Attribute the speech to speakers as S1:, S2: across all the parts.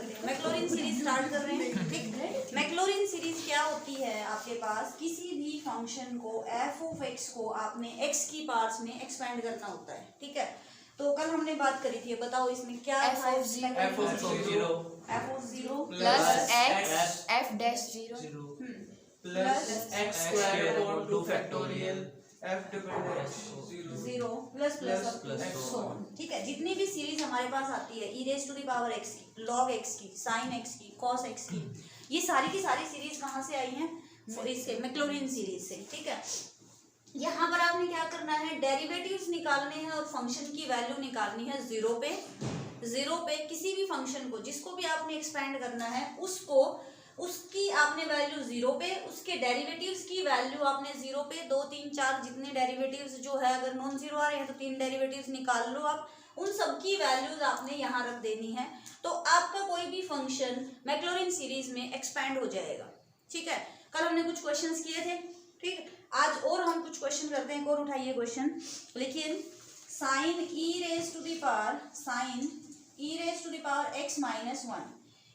S1: करते हैं, Maclaurin series start कर रहे हैं। ठीक, मैक्लॉरिन सीरीज क्या होती है, आपके पास किसी भी फंक्शन को एफ ऑफ एक्स को आपने एक्स की पार्ट्स में एक्सपेंड करना होता है। ठीक है, तो कल हमने बात करी थी, बताओ इसमें क्या था?
S2: f of
S1: 0
S2: plus x f dash 0
S3: plus x square upon 2 factorial f double dash
S1: 0 plus so on. ठीक है, जितनी भी सीरीज हमारे पास आती है, e raise to the power x की, लॉग एक्स की, साइन एक्स की, कॉस एक्स की, ये सारी की सारी सीरीज कहाँ से आई हैं? इससे मैक्लॉरिन सीरीज से। ठीक है, यहाँ पर आपने क्या करना है, डेरिवेटिव्स निकालने हैं और फंक्शन की वैल्यू निकालनी है जीरो पे किसी भी फंक्शन को जिसको भी आपने एक्सपेंड करना है उसको, उसकी आपने वैल्यू जीरो पे, उसके डेरिवेटिव्स की वैल्यू आपने जीरो पे, 2 3 4 जितने डेरिवेटिव्स जो है, अगर नॉन जीरो आ रहे हैं तो 3 डेरिवेटिव्स निकाल लो आप, उन सब की वैल्यूज आपने यहाँ रख देनी है, तो आपका कोई भी फंक्शन मैक्लॉरिन सीरीज में एक्सपेंड हो जाएगा। ठीक है, कल हमने कुछ क्वेश्चंस किए थे। ठीक, आज और हम कुछ क्वेश्चन करते हैं। और उठाइए क्वेश्चन, लिखिए sine e raise to the power x minus 1,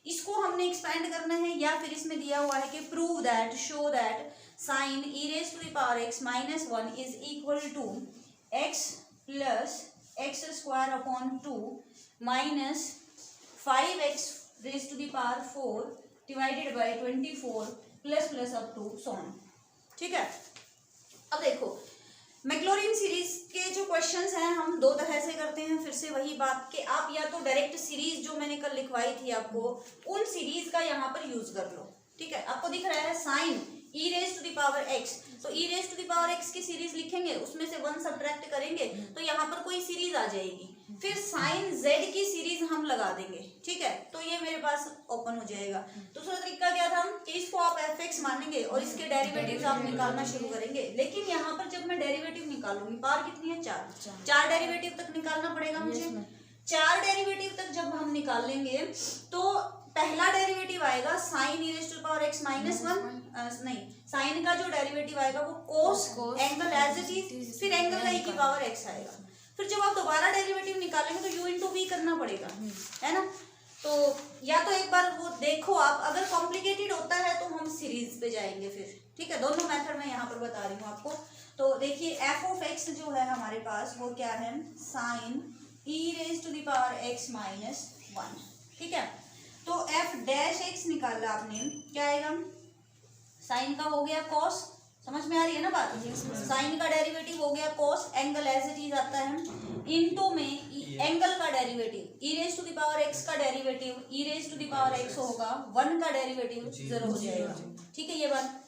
S1: इसको हमने एक्सपेंड करना है, या फिर इसमें दिया हुआ है कि prove that, show that sine e raise to the power x minus 1 is equal to x plus x square upon 2 minus 5x raise to the power 4 divided by 24 plus up to so on. ठीक है, अब देखो Maclaurin series के जो questions हैं हम दो तरह से करते हैं। फिर से वही बात कि आप या तो डायरेक्ट सीरीज जो मैंने कल लिखवाई थी आपको, उन सीरीज का यहाँ पर यूज कर लो। ठीक है, आपको दिख रहा है sine e raise to the power x, तो e raise to the power x की सीरीज लिखेंगे, उसमें से 1 सब्ट्रैक्ट करेंगे तो यहाँ पर कोई सीरीज आ जाएगी, फिर साइन जेड की सीरीज हम लगा देंगे। ठीक है, तो ये मेरे पास ओपन हो जाएगा। दूसरा तरीका क्या था कि इसको आप एफ एक्स मानेंगे और इसके डेरिवेटिव्स आप निकालना शुरू करेंगे, लेकिन यहाँ पर जब मैं डेरिवेटिव निकालूंगी, पावर कितनी है? 4 डेरिवेटिव तक निकालना पड़ेगा मुझे। 4 डेरिवेटिव तक जब हम निकाल लेंगे तो पहला डेरिवेटिव आएगा sine e raise to power x minus 1, नहीं, साइन का जो डेरिवेटिव आएगा वो cos angle as it is, फिर एंगल का ई की पावर एक्स आएगा। फिर जब आप दोबारा डेरिवेटिव निकालेंगे तो u इंटू वी करना पड़ेगा, है ना। तो या तो एक बार वो देखो आप, अगर कॉम्प्लिकेटेड होता है तो हम सीरीज पे जाएंगे फिर। ठीक है, दोनों मेथड मैं यहाँ पर बता रही हूँ आपको। तो देखिए एफ ऑफ एक्स जो है हमारे पास वो क्या है, sine e raise to the power x minus 1। ठीक है, तो एफ डैश एक्स निकाला आपने, क्या आएगा? साइन का हो गया कॉस, समझ में आ रही है ना बात? साइन का डेरिवेटिव हो गया cos, angle as it is आता है, इनटू में एंगल का derivative e raise to the power x का derivative e raise to the power x होगा, 1 का डेरिवेटिव 0 हो जाएगा। ठीक है, ये बात।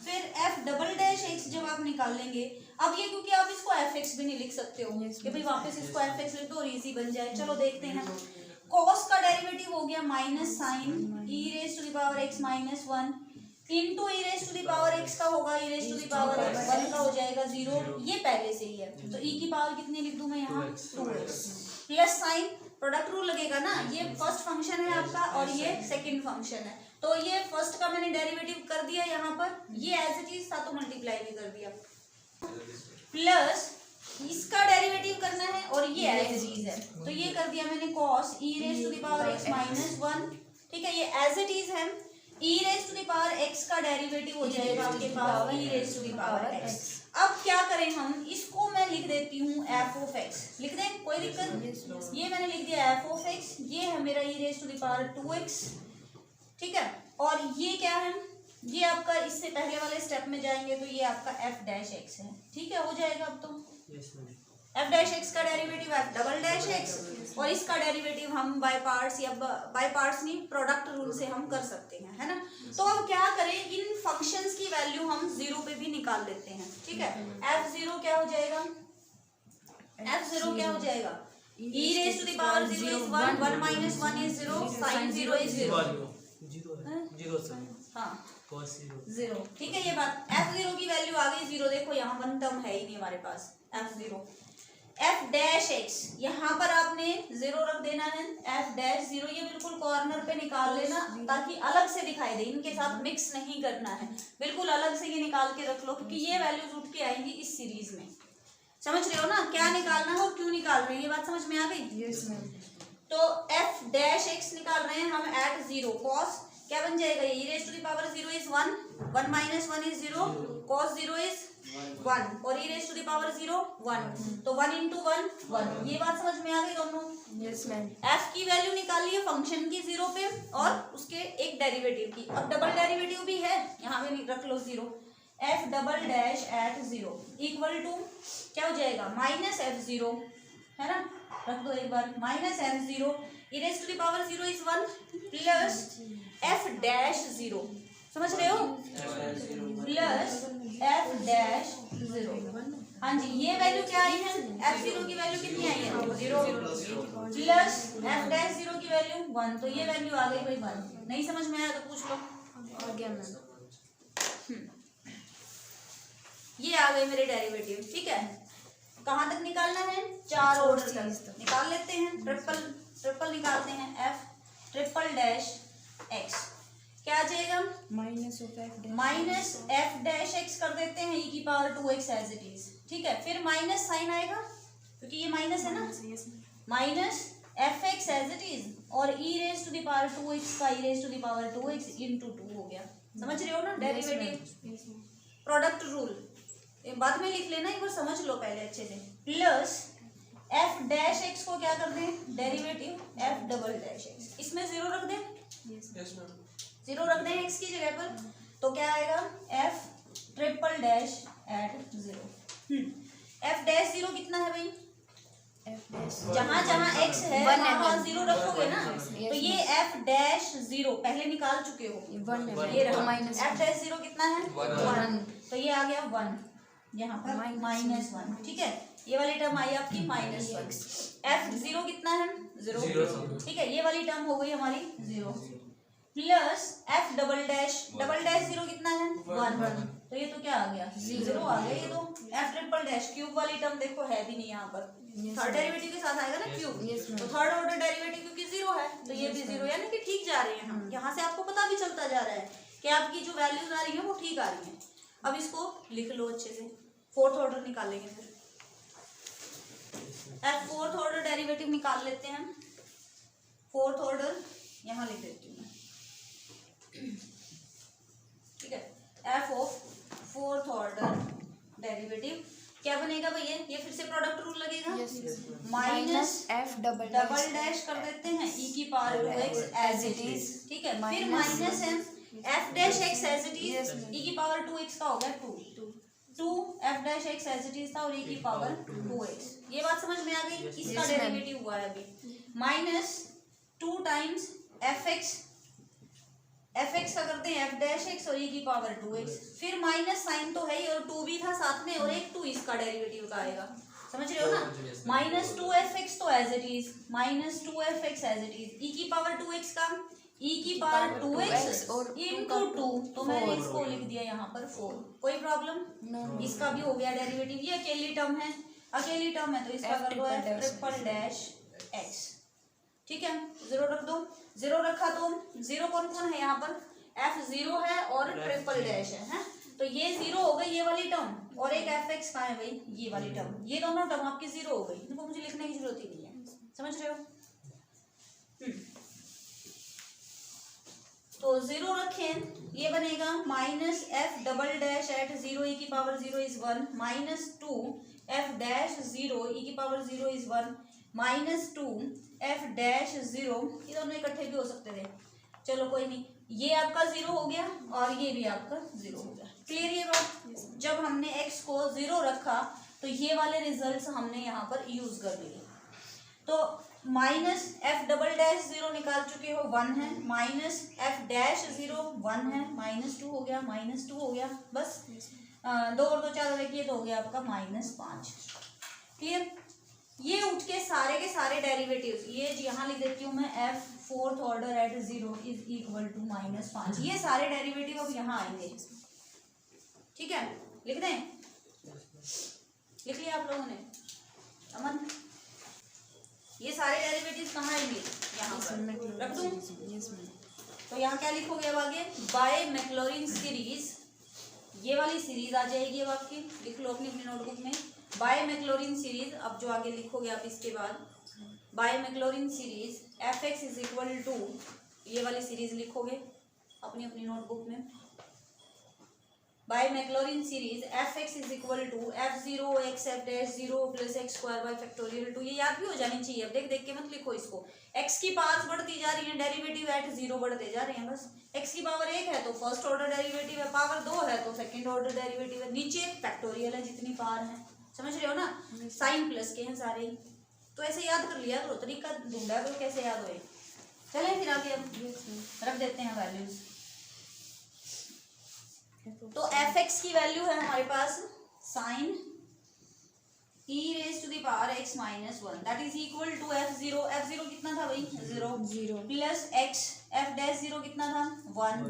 S1: फिर एफ डबल डैश एक्स जब आप निकाल लेंगे, अब ये क्योंकि आप इसको एफ एक्स भी नहीं लिख सकते हो कि भाई वापस इसको एफ एक्स लिख दो और इजी बन जाए। चलो देखते हैं, कॉस का डेरिवेटिव हो गया minus sine e raise to the power x minus 1 into e raise to the power x का होगा, e raise to the power 1 का हो जाएगा 0, ये पहले से ही है। तो ई की पावर कितनी लिख दूं मैं यहाँ? 2x plus sign, product rule लगेगा ना, ये फर्स्ट फंक्शन है आपका और ये सेकंड फंक्शन है, तो ये फर्स्ट का मैंने डेरिवेटिव कर दिया यहाँ पर, ये एज इट इज था तो मल्टीप्लाई भी कर दिया, प्लस इसका डेरिवेटिव करना है और ये एज इट इज है, तो ये कर दिया मैंने cos e raise to the power x minus 1। ठीक है, ये एज इट इज है। E raise to the power x का डेरिवेटिव हो जाएगा आपके पास e raise to the power x. अब क्या करें हम, इसको मैं लिख देती हूँ एफ ऑफ एक्स, लिख दें, कोई दिक्कत? ये मैंने लिख दिया एफ ऑफ एक्स, ये है मेरा e raise to the power 2x। ठीक है, और ये क्या है, ये आपका, इससे पहले वाले स्टेप में जाएंगे तो ये आपका एफ डैश एक्स है। ठीक है, हो जाएगा अब तो। एफ डैश एक्स का derivative F double dash x, और इसका डेरिवेटिव हम बाय पार्ट्स, या बाय पार्ट्स नहीं, प्रोडक्ट रूल से हम कर सकते हैं, है ना। तो अब क्या करें, इन फंक्शंस की वैल्यू हम 0 पे भी निकाल लेते हैं। ठीक है, एफ 0 क्या हो जाएगा, एफ 0 क्या हो जाएगा, e raise to the power 0 is 1, 1 minus 1 is 0, sine 0 is 0, हाँ 0। ठीक है, ये बात, एफ 0 की वैल्यू आ गई 0। देखो यहाँ 1 टर्म है ही नहीं हमारे पास, एफ 0। एफ डैश एक्स, यहाँ पर आपने 0 रख देना है, एफ डैश 0, ये बिल्कुल कॉर्नर पे निकाल लेना ताकि अलग से दिखाई दे, इनके साथ मिक्स नहीं करना है, बिल्कुल अलग से ये निकाल के रख लो, क्योंकि ये वैल्यूज उठ के आएंगी इस सीरीज में। समझ रहे हो ना क्या निकालना है और क्यों निकाल रहे हैं, ये बात समझ में आ गई?
S2: Yes ma'am.
S1: तो एफ डैश एक्स निकाल रहे हैं हम एट जीरो, कॉस क्या बन जाएगा, ये raise to the power zero is one, one minus one is zero, cos zero is one, और e raise to the power zero one, तो वन इंटू वन वन। ये बात समझ में आ गई दोनों?
S2: Yes ma'am.
S1: एफ की वैल्यू निकाली है फंक्शन की जीरो पे और उसके एक डेरिवेटिव की। अब डबल डेरिवेटिव भी है, यहाँ पे रख लो zero, f double dash at zero equal to क्या हो जाएगा, माइनस एफ जीरो, है ना, रख दो एक बार, minus f zero e raise to the power zero is one plus f dash zero, समझ रहे हो, प्लस एफ डैश जीरो। हाँ जी, ये वैल्यू क्या आई है, एफ जीरो की वैल्यू कितनी आई है, zero, plus f dash zero की वैल्यू वन, तो ये वैल्यू आ गई भाई वन। नहीं समझ में आया तो पूछ लो।
S2: और क्या मैम?
S1: ये आ गए मेरे डेरिवेटिव, ठीक है। कहाँ तक निकालना है, चार ऑर्डर तक निकाल लेते हैं। ट्रिपल निकालते हैं, एफ ट्रिपल डैश एक्स क्या आ जाएगा,
S2: minus of f dash,
S1: minus f dash x कर देते हैं ई की power to x as it is, ठीक है। फिर माइनस साइन आएगा क्योंकि ये माइनस है ना, minus f x as it is और e raise to the power to x का e raise to the power to x into two हो गया। समझ रहे हो ना डेरिवेटिव, प्रोडक्ट रूल बाद में लिख लेना, एक बार समझ लो पहले अच्छे से। प्लस एफ डैश एक्स को क्या कर दें, derivative F double dash x, इसमें जीरो रख दें, जीरो रख दें एक्स की जगह पर, तो क्या आएगा, f triple dash at zero. F dash zero कितना है भाई, जहां जहां एक्स है वहां जीरो रखोगे ना, तो ये एफ डैश जीरो पहले निकाल चुके हो, ये रहा एफ डैश जीरो कितना है, वन, तो ये आ गया वन, यहाँ पर माइनस वन, ठीक है। ये वाली टर्म आई आपकी माइनस वन, एफ जीरो कितना है, जीरो, ठीक है, ये वाली टर्म हो गई हमारी zero, plus F double dash zero कितना है, वन, तो ये तो क्या आ गया, जीरो आ गया। ये तो एफ ट्रिपल डैश क्यूब वाली टर्म देखो है भी नहीं यहाँ पर, थर्ड डेरिवेटिव के साथ आएगा ना क्यूब, तो थर्ड ऑर्डर डेरिवेटिव क्योंकि जीरो है तो ये भी जीरो, यानी कि ठीक जा रहे हैं हम। यहाँ से आपको पता भी चलता जा रहा है कि आपकी जो वैल्यूज आ रही है वो ठीक आ रही है। अब इसको लिख लो अच्छे से, फोर्थ ऑर्डर निकालेंगे फिर, एफ फोर्थ ऑर्डर डेरिवेटिव निकाल लेते हैं। फोर्थ ऑर्डर यहाँ लिख देती हूँ मैं, ठीक है। F of fourth order derivative क्या बनेगा भैया, ये फिर से प्रोडक्ट रूल लगेगा, माइनस
S2: एफ डबल
S1: डैश कर देते हैं ई की power to x as it is, ठीक है। फिर minus f dash x as it is, e की पावर टू एक्स का हो गया two f dash x as it is था और ई की पावर टू एक्स। ये बात समझ में आ गई, इसका डेरिवेटिव हुआ है अभी, minus two times F x का करते हैं एफ डैश एक्स और ई की पावर टू एक्स, फिर माइनस साइन तो है ही और टू भी था साथ में, और एक टू इसका डेरिवेटिव का आएगा, समझ रहे हो ना। माइनस टू एफ एक्स तो as it is, minus two f x as it is, e की पावर टू एक्स का ई की power to x into two, तो मैंने इसको लिख दिया यहाँ पर फोर, कोई प्रॉब्लम, इसका भी हो गया डेरिवेटिव। ये अकेली टर्म है, तो इसका कर दो एफ ट्रिपल डैश एक्स, ठीक है। जीरो रख दो, जीरो रखा तो जीरो कौन कौन है यहाँ पर, एफ जीरो है और ट्रिपल डैश है, तो ये जीरो हो गई ये वाली टर्म, और एक एफ एक्स का है भाई ये वाली टर्म, ये दोनों टर्म आपकी जीरो हो गई, इनको मुझे लिखने की जरूरत ही नहीं है, समझ रहे हो। तो जीरो रखें, ये बनेगा minus f double dash at zero e की power zero is one, minus two f dash zero e की power zero is one, minus two f dash zero, ये दोनों इकट्ठे भी हो सकते थे, चलो कोई नहीं, ये आपका जीरो हो गया और ये भी आपका जीरो हो गया। क्लियर ये बात, जब हमने एक्स को जीरो रखा तो ये वाले रिजल्ट्स हमने यहाँ पर यूज कर लिए। तो minus f double dash zero निकाल चुके हो, वन है, minus f dash zero one है, माइनस टू हो गया, बस दो और दो चार रखिए तो हो गया आपका माइनस पाँच। क्लियर, ये उठ के सारे डेरिवेटिव्स, ये यहाँ लिख देती हूँ मैं, f fourth order at zero is equal to minus पाँच, ये सारे डेरिवेटिव अब यहाँ आएंगे, ठीक है। लिख दें, लिख लिया आप लोगों ने, अमन, ये सारे डेरिवेटिव्स कहाँ आएंगे, यहाँ पर रख दूँ, तो यहाँ क्या लिखोगे अब आगे, बाय मैक्लॉरिन सीरीज, ये वाली सीरीज आ जाएगी अब आपकी, लिख लो अपनी नोटबुक में, बाय मैक्लॉरिन सीरीज। अब जो आगे लिखोगे आप इसके बाद, by Maclaurin series f x is equal to, ये वाली सीरीज लिखोगे अपनी अपनी नोटबुक में, by Maclaurin series f x is equal to f zero x f dash zero plus x square by factorial 2। ये याद भी हो जानी चाहिए। अब देख देख के मत लिखो इसको। एक्स की पावर्स बढ़ती जा रही है, डेरिवेटिव एट जीरो बढ़ते जा रहे हैं बस। एक्स की पावर 1 है तो फर्स्ट ऑर्डर डेरिवेटिव है, पावर 2 है तो सेकंड ऑर्डर डेरिवेटिव है, नीचे फैक्टोरियल है जितनी पावर है। समझ रहे हो ना, साइन प्लस के हैं सारे ही। तो ऐसे याद कर लिया करो, तरीका ढूंढा करो कैसे याद होए। चले फिर आगे अब रख देते हैं वैल्यूज। तो एफ एक्स की वैल्यू है हमारे पास sine e raise to the power x minus 1 that is equal to f0। f0 कितना था भाई? 0 प्लस x f डैश 0 कितना था? 1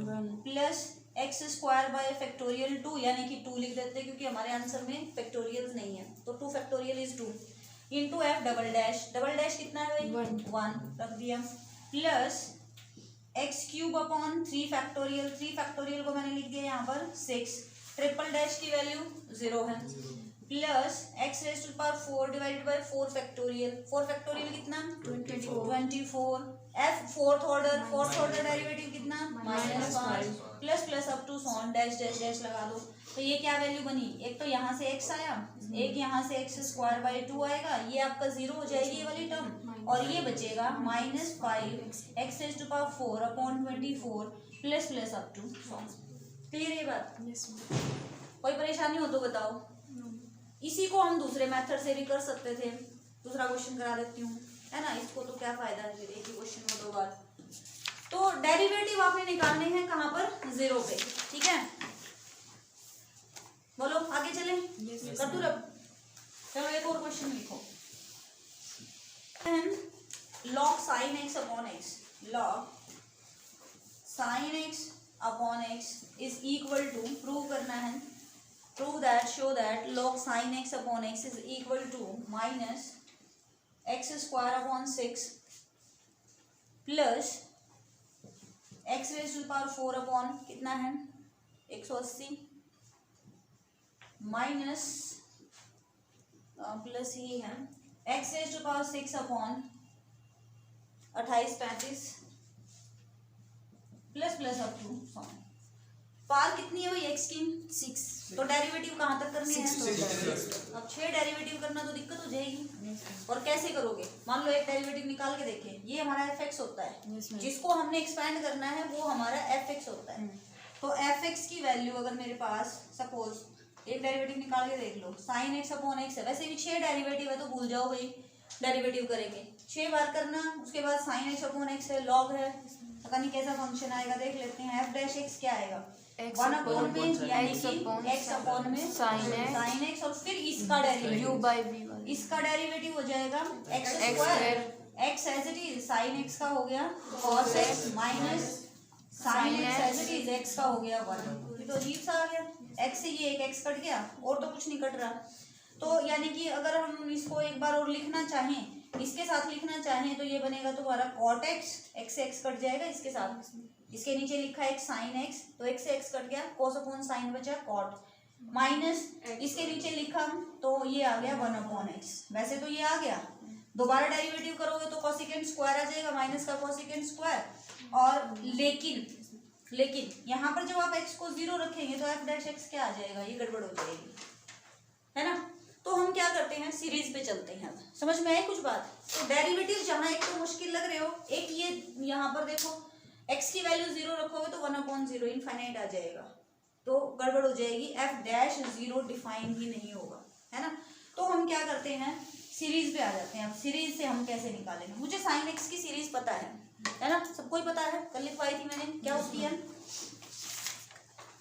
S1: plus x square by factorial 2, यानी कि 2 लिख देते हैं क्योंकि हमारे आंसर में फैक्टोरियल नहीं है। तो 2 factorial is 2 into f double dash कितना है भाई? 1 रख दिया, plus x cube upon 3 factorial, 3 factorial को मैंने लिख दिया यहाँ पर 6, ट्रिपल डैश की वैल्यू 0 है, plus x raise to power 4 divided by 4 factorial, 4 factorial कितना? 24 एफ फोर्थ ऑर्डर डेरिवेटिव कितना? -5 plus plus up to so on dash dash dash लगा दो। तो ये क्या वैल्यू बनी? एक तो यहाँ से x आया, एक यहाँ से एक्स स्क्वायर बाई 2 आएगा, ये आपका 0 हो जाएगी ये वाली टर्म, और ये बचेगा -5 x raise to power 4 upon 24 plus plus up to so on. Clear ये बात? कोई परेशानी हो तो बताओ। इसी को हम दूसरे मेथड से भी कर सकते थे। दूसरा क्वेश्चन करा देती हूँ, है ना, इसको तो क्या फायदा है फिर एक ही क्वेश्चन में 2 बार। तो डेरिवेटिव आपने निकालने हैं कहाँ पर? 0 पे, ठीक है। बोलो आगे चले, कर दूँ रब? चलो एक और क्वेश्चन लिखो। Log sine x upon x, log sine x upon x is equal to, prove करना है, prove that, show that log sin x upon x is equal to minus x square upon 6 plus x raised to the power 4 upon कितना है? 180 minus plus ही है x raised to the power 6 upon 28 35 plus plus up to sorry. Power कितनी है भाई x की? 6। तो derivative कहाँ तक करनी है? अब 6 डेरिवेटिव करना तो दिक्कत हो जाएगी। और कैसे करोगे? मान लो एक डेरिवेटिव निकाल के देखें, ये हमारा एफ एक्स होता है, जिसको हमने एक्सपेंड करना है वो हमारा एफ एक्स होता है। तो एफ एक्स की वैल्यू अगर मेरे पास सपोज एक डेरिवेटिव निकाल के देख लो, साइन एक्स अपॉन एक्स है, वैसे भी 6 डेरिवेटिव है तो भूल जाओ भाई, डेरिवेटिव करेंगे 6 बार करना। उसके बाद साइन एक्स अपॉन एक्स है, लॉग है, पता नहीं कैसा फंक्शन आएगा, देख लेते हैं। एफ डैश एक्स क्या आएगा? 1 अपॉन में, यानी कि x अपॉन में साइन एक्स, और फिर इसका डेरिवेटिव, इसका डेरिवेटिव हो जाएगा x square, x as it is, sine x का हो गया cos x minus sine x as it is, x का हो गया 1। ये तो अजीब सा आ गया, एक्स से ये एक एक्स कट गया और तो कुछ नहीं कट रहा। तो यानी कि अगर हम इसको एक बार और लिखना चाहें, इसके साथ लिखना चाहें, तो ये बनेगा तुम्हारा कॉट एक्स, एक्स से एक्स कट जाएगा इसके साथ, इसके नीचे लिखा है साइन एक्स, तो एक्स से एक्स कट गया, कोस अपॉन साइन बचा कॉट, माइनस इसके नीचे लिखा तो ये आ गया 1 अपॉन एक्स। वैसे तो ये आ गया, दोबारा डेरिवेटिव करोगे तो कोसिकेंट स्क्वायर आ जाएगा, माइनस का कोसिकेंट स्क्वायर, और लेकिन यहाँ पर जब आप एक्स को 0 रखेंगे तो एफ डैश एक्स क्या आ जाएगा? ये गड़बड़ हो जाएगी, है ना। तो हम क्या करते हैं, सीरीज पे चलते हैं। समझ में आई कुछ बात? तो डेरिवेटिव जहाँ एक तो मुश्किल लग रहे हो, एक ये यहाँ पर देखो x की वैल्यू 0 रखोगे तो 1 अपॉन 0 इनफाइनाइट आ जाएगा, तो गड़बड़ हो जाएगी, एफ डैश 0 डिफाइन ही नहीं होगा, है ना। तो हम क्या करते हैं, सीरीज पे आ जाते हैं। अब सीरीज से हम कैसे निकालेंगे? मुझे साइन एक्स की सीरीज पता है ना, सबको ही पता है, कल लिखवाई थी मैंने। क्या होती है?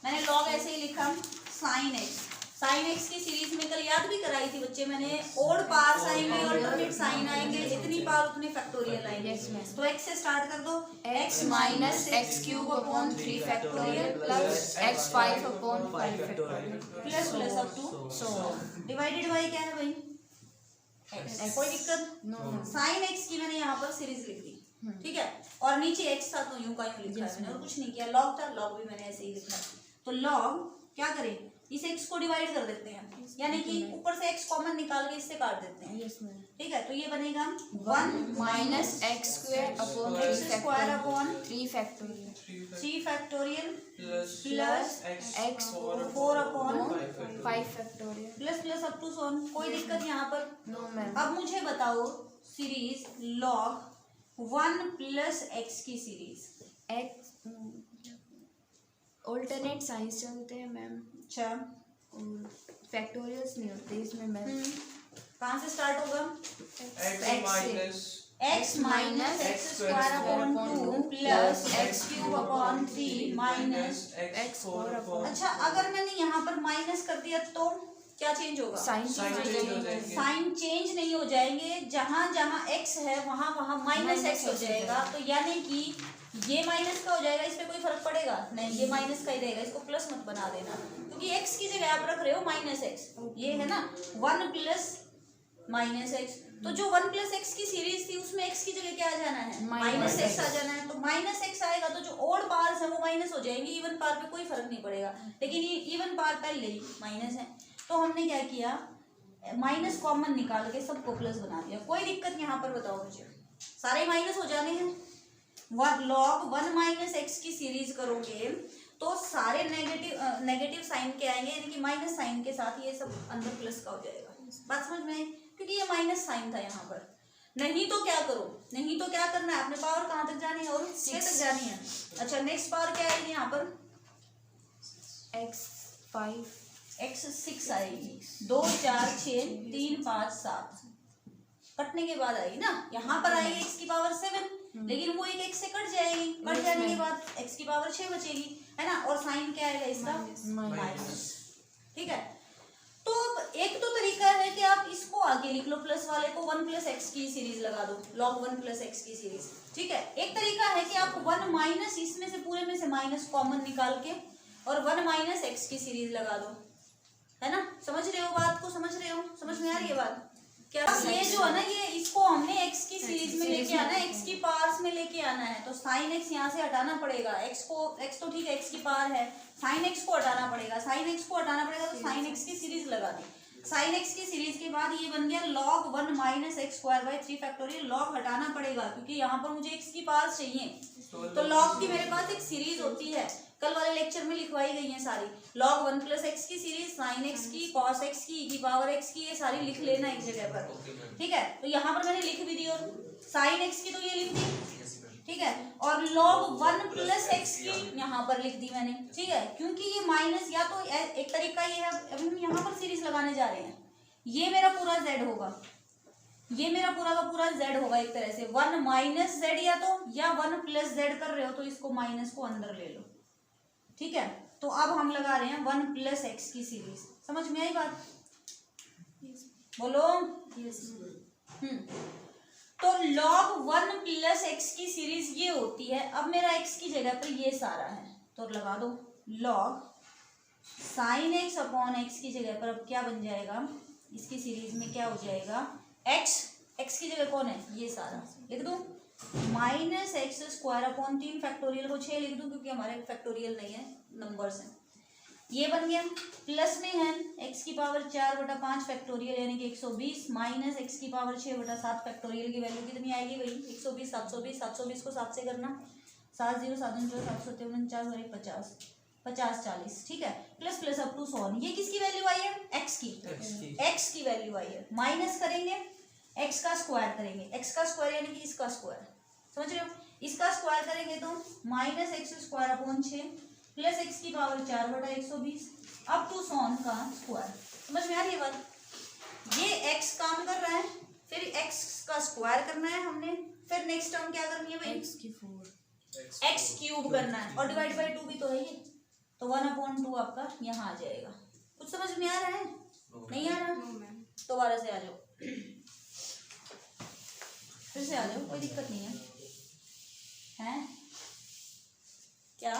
S1: मैंने लॉग ऐसे ही लिखा साइन एक्स की सीरीज में कल याद भी कराई थी बच्चे मैंने, ओड पार्स आएंगे, अल्टरनेट साइन आएंगे, जितनी पावर उतने फैक्टोरियल आएंगे। तो x से स्टार्ट कर दो, x minus x cube upon 3 factorial plus x 5 upon 5 factorial plus plus up to so divided by क्या है भाई? x। कोई दिक्कत? साइन x की मैंने यहाँ पर सीरीज लिख दी, ठीक है, और नीचे x था तो यूं का यूं लिखा है मैंने, और कुछ नहीं किया। लॉग था, लॉग भी मैंने ऐसे ही लिखा। तो लॉग क्या करें, इस x को डिवाइड कर देते हैं, यानी कि ऊपर से x कॉमन निकाल के इससे काट देते हैं।
S2: Yes ma'am.
S1: ठीक है, तो ये बनेगा 1
S2: minus x square upon
S1: x square upon
S2: 3 factorial
S1: 3 factorial
S3: plus
S2: x
S1: 4 upon
S2: 5 factorial.
S1: Plus plus up to so on. कोई दिक्कत यहाँ पर?
S2: No ma'am.
S1: अब मुझे बताओ सीरीज log 1 प्लस एक्स की सीरीज।
S2: एक्स ऑल्टरनेट साइंस चलते हैं मैम,
S1: अच्छा,
S2: फैक्टोरियल्स नहीं होते इसमें मैम।
S1: कहाँ से स्टार्ट होगा?
S3: x minus
S1: x minus x square upon 2 plus x cube upon 3 minus
S3: x 4 upon
S1: अच्छा, अगर मैंने यहाँ पर माइनस कर दिया तो क्या चेंज होगा?
S2: साइन
S3: Sign change हो जाएंगे।
S1: साइन चेंज नहीं हो जाएंगे, जहाँ जहाँ x है वहाँ वहाँ माइनस एक्स हो जाएगा। तो यानी कि ये माइनस का हो जाएगा, इस पे कोई फर्क पड़ेगा नहीं, ये माइनस का ही रहेगा, इसको प्लस मत बना देना, क्योंकि x की जगह आप रख रहे हो माइनस एक्स। ये है ना 1 प्लस माइनस एक्स, तो जो 1 प्लस एक्स की सीरीज थी उसमें x की जगह क्या आ जाना है? माइनस एक्स आ जाना है। तो माइनस एक्स आएगा तो जो ओड पार्स है वो माइनस हो जाएंगे, इवन पार पे कोई फर्क नहीं पड़ेगा। लेकिन ये इवन पार पहले ही माइनस है, तो हमने क्या किया, माइनस कॉमन निकाल के सबको प्लस बना दिया। कोई दिक्कत यहाँ पर बताओ मुझे? सारे माइनस हो जाने हैं। log 1 माइनस एक्स की सीरीज करोगे तो सारे नेगेटिव साइन के आएंगे, यानी कि माइनस साइन के साथ ये सब अंदर प्लस का हो जाएगा। बात समझ में आई? क्योंकि ये माइनस साइन था यहाँ पर। नहीं तो क्या करो, नहीं तो क्या करना है, अपने पावर कहाँ तक जानी है? और 6 तक जानी है। अच्छा, नेक्स्ट पावर क्या आएगी यहाँ पर?
S2: एक्स 5
S1: x 6 आएगी, 2 4 6 3 5 7 कटने के बाद आएगी ना। यहाँ पर आएगी x की पावर 7, लेकिन वो एक x से कट जाएगी, कट जाने के बाद x की पावर 6 बचेगी, है ना। और साइन क्या आएगा इसका? माइनस। ठीक है, तो एक तो तरीका है कि आप इसको आगे लिख लो, प्लस वाले को 1 प्लस एक्स की सीरीज लगा दो, log 1 प्लस एक्स की सीरीज। ठीक है, एक तरीका है कि आप 1 माइनस इसमें से पूरे में से माइनस कॉमन निकाल के और 1 माइनस एक्स की सीरीज लगा दो, है ना। समझ रहे हो बात को? समझ रहे हो? समझ में आ रही है बात? क्या ये जो है ना, ये इसको हमने x की सीरीज में लेके आना है, x की पावर्स में लेके आना है। तो साइन x यहाँ से हटाना पड़ेगा, x तो ठीक है, x की पावर है, साइन x को हटाना पड़ेगा, साइन x को हटाना पड़ेगा, तो साइन x की सीरीज लगा दी। साइन x की सीरीज के बाद ये बन गया log 1 minus x square by 3 factorial. log हटाना पड़ेगा क्योंकि यहाँ पर मुझे x की पावर चाहिए, तो log की मेरे पास एक सीरीज होती है, कल वाले लेक्चर में लिखवाई गई है सारी। log 1 प्लस एक्स की सीरीज, साइन एक्स की, कॉस एक्स की, e की पावर एक्स की, ये सारी लिख लेना एक जगह पर। ठीक है, तो यहाँ पर मैंने लिख भी दी, और साइन एक्स की तो ये लिख दी। ठीक है, और log 1 प्लस एक्स की यहाँ पर लिख दी मैंने। ठीक है, क्योंकि ये माइनस, या तो एक तरीका ये है, अभी हम यहाँ पर सीरीज लगाने जा रहे हैं, ये मेरा पूरा z होगा, ये मेरा पूरा का पूरा z होगा एक तरह से 1 माइनस z, या 1 प्लस z कर रहे हो तो इसको माइनस को अंदर ले लो। ठीक है, तो अब हम लगा रहे हैं 1 प्लस एक्स की सीरीज। समझ में आई बात? बोलो। तो log 1 प्लस एक्स की सीरीज ये होती है। अब मेरा x की जगह पर ये सारा है, तो लगा दो log sign x upon x की जगह पर अब क्या बन जाएगा, इसकी सीरीज में क्या हो जाएगा, x की जगह कौन है, ये सारा लिख दूं, minus x square upon 3 factorial को 6 लिख दूं, क्योंकि हमारे फैक्टोरियल नहीं है, नंबर्स हैं। ये बन गया, प्लस में है x की पावर 4/5 फैक्टोरियल यानी कि 120 माइनस x की पावर 6/7 फैक्टोरियल की वैल्यू कितनी आएगी भाई, 120 720 720 को 7 से करना, 7 0 7 0 753 और 50 50 40। ठीक है, प्लस प्लस अप टू सोन। ये किसकी वैल्यू आई है, x की वैल्यू आई है। माइनस करेंगे, x का स्क्वायर करेंगे, x का स्क्वायर यानी कि इसका स्क्वायर, समझ रहे हो, इसका स्क्वायर करेंगे तो minus x square upon 6 plus x की पावर 4/120 अप टू सोन का स्क्वायर। समझ में आ रही है बात? ये x काम कर रहा है, फिर x का स्क्वायर करना है हमने, फिर नेक्स्ट टर्म क्या करनी है भाई, x क्यूब करना है, और डिवाइड बाई 2 भी तो है ये, तो 1/2 आपका यहाँ आ जाएगा। कुछ समझ में आ रहा है? नहीं आ रहा? दोबारा से आ जाओ, फिर से आ जाओ, कोई दिक्कत नहीं है। हैं क्या,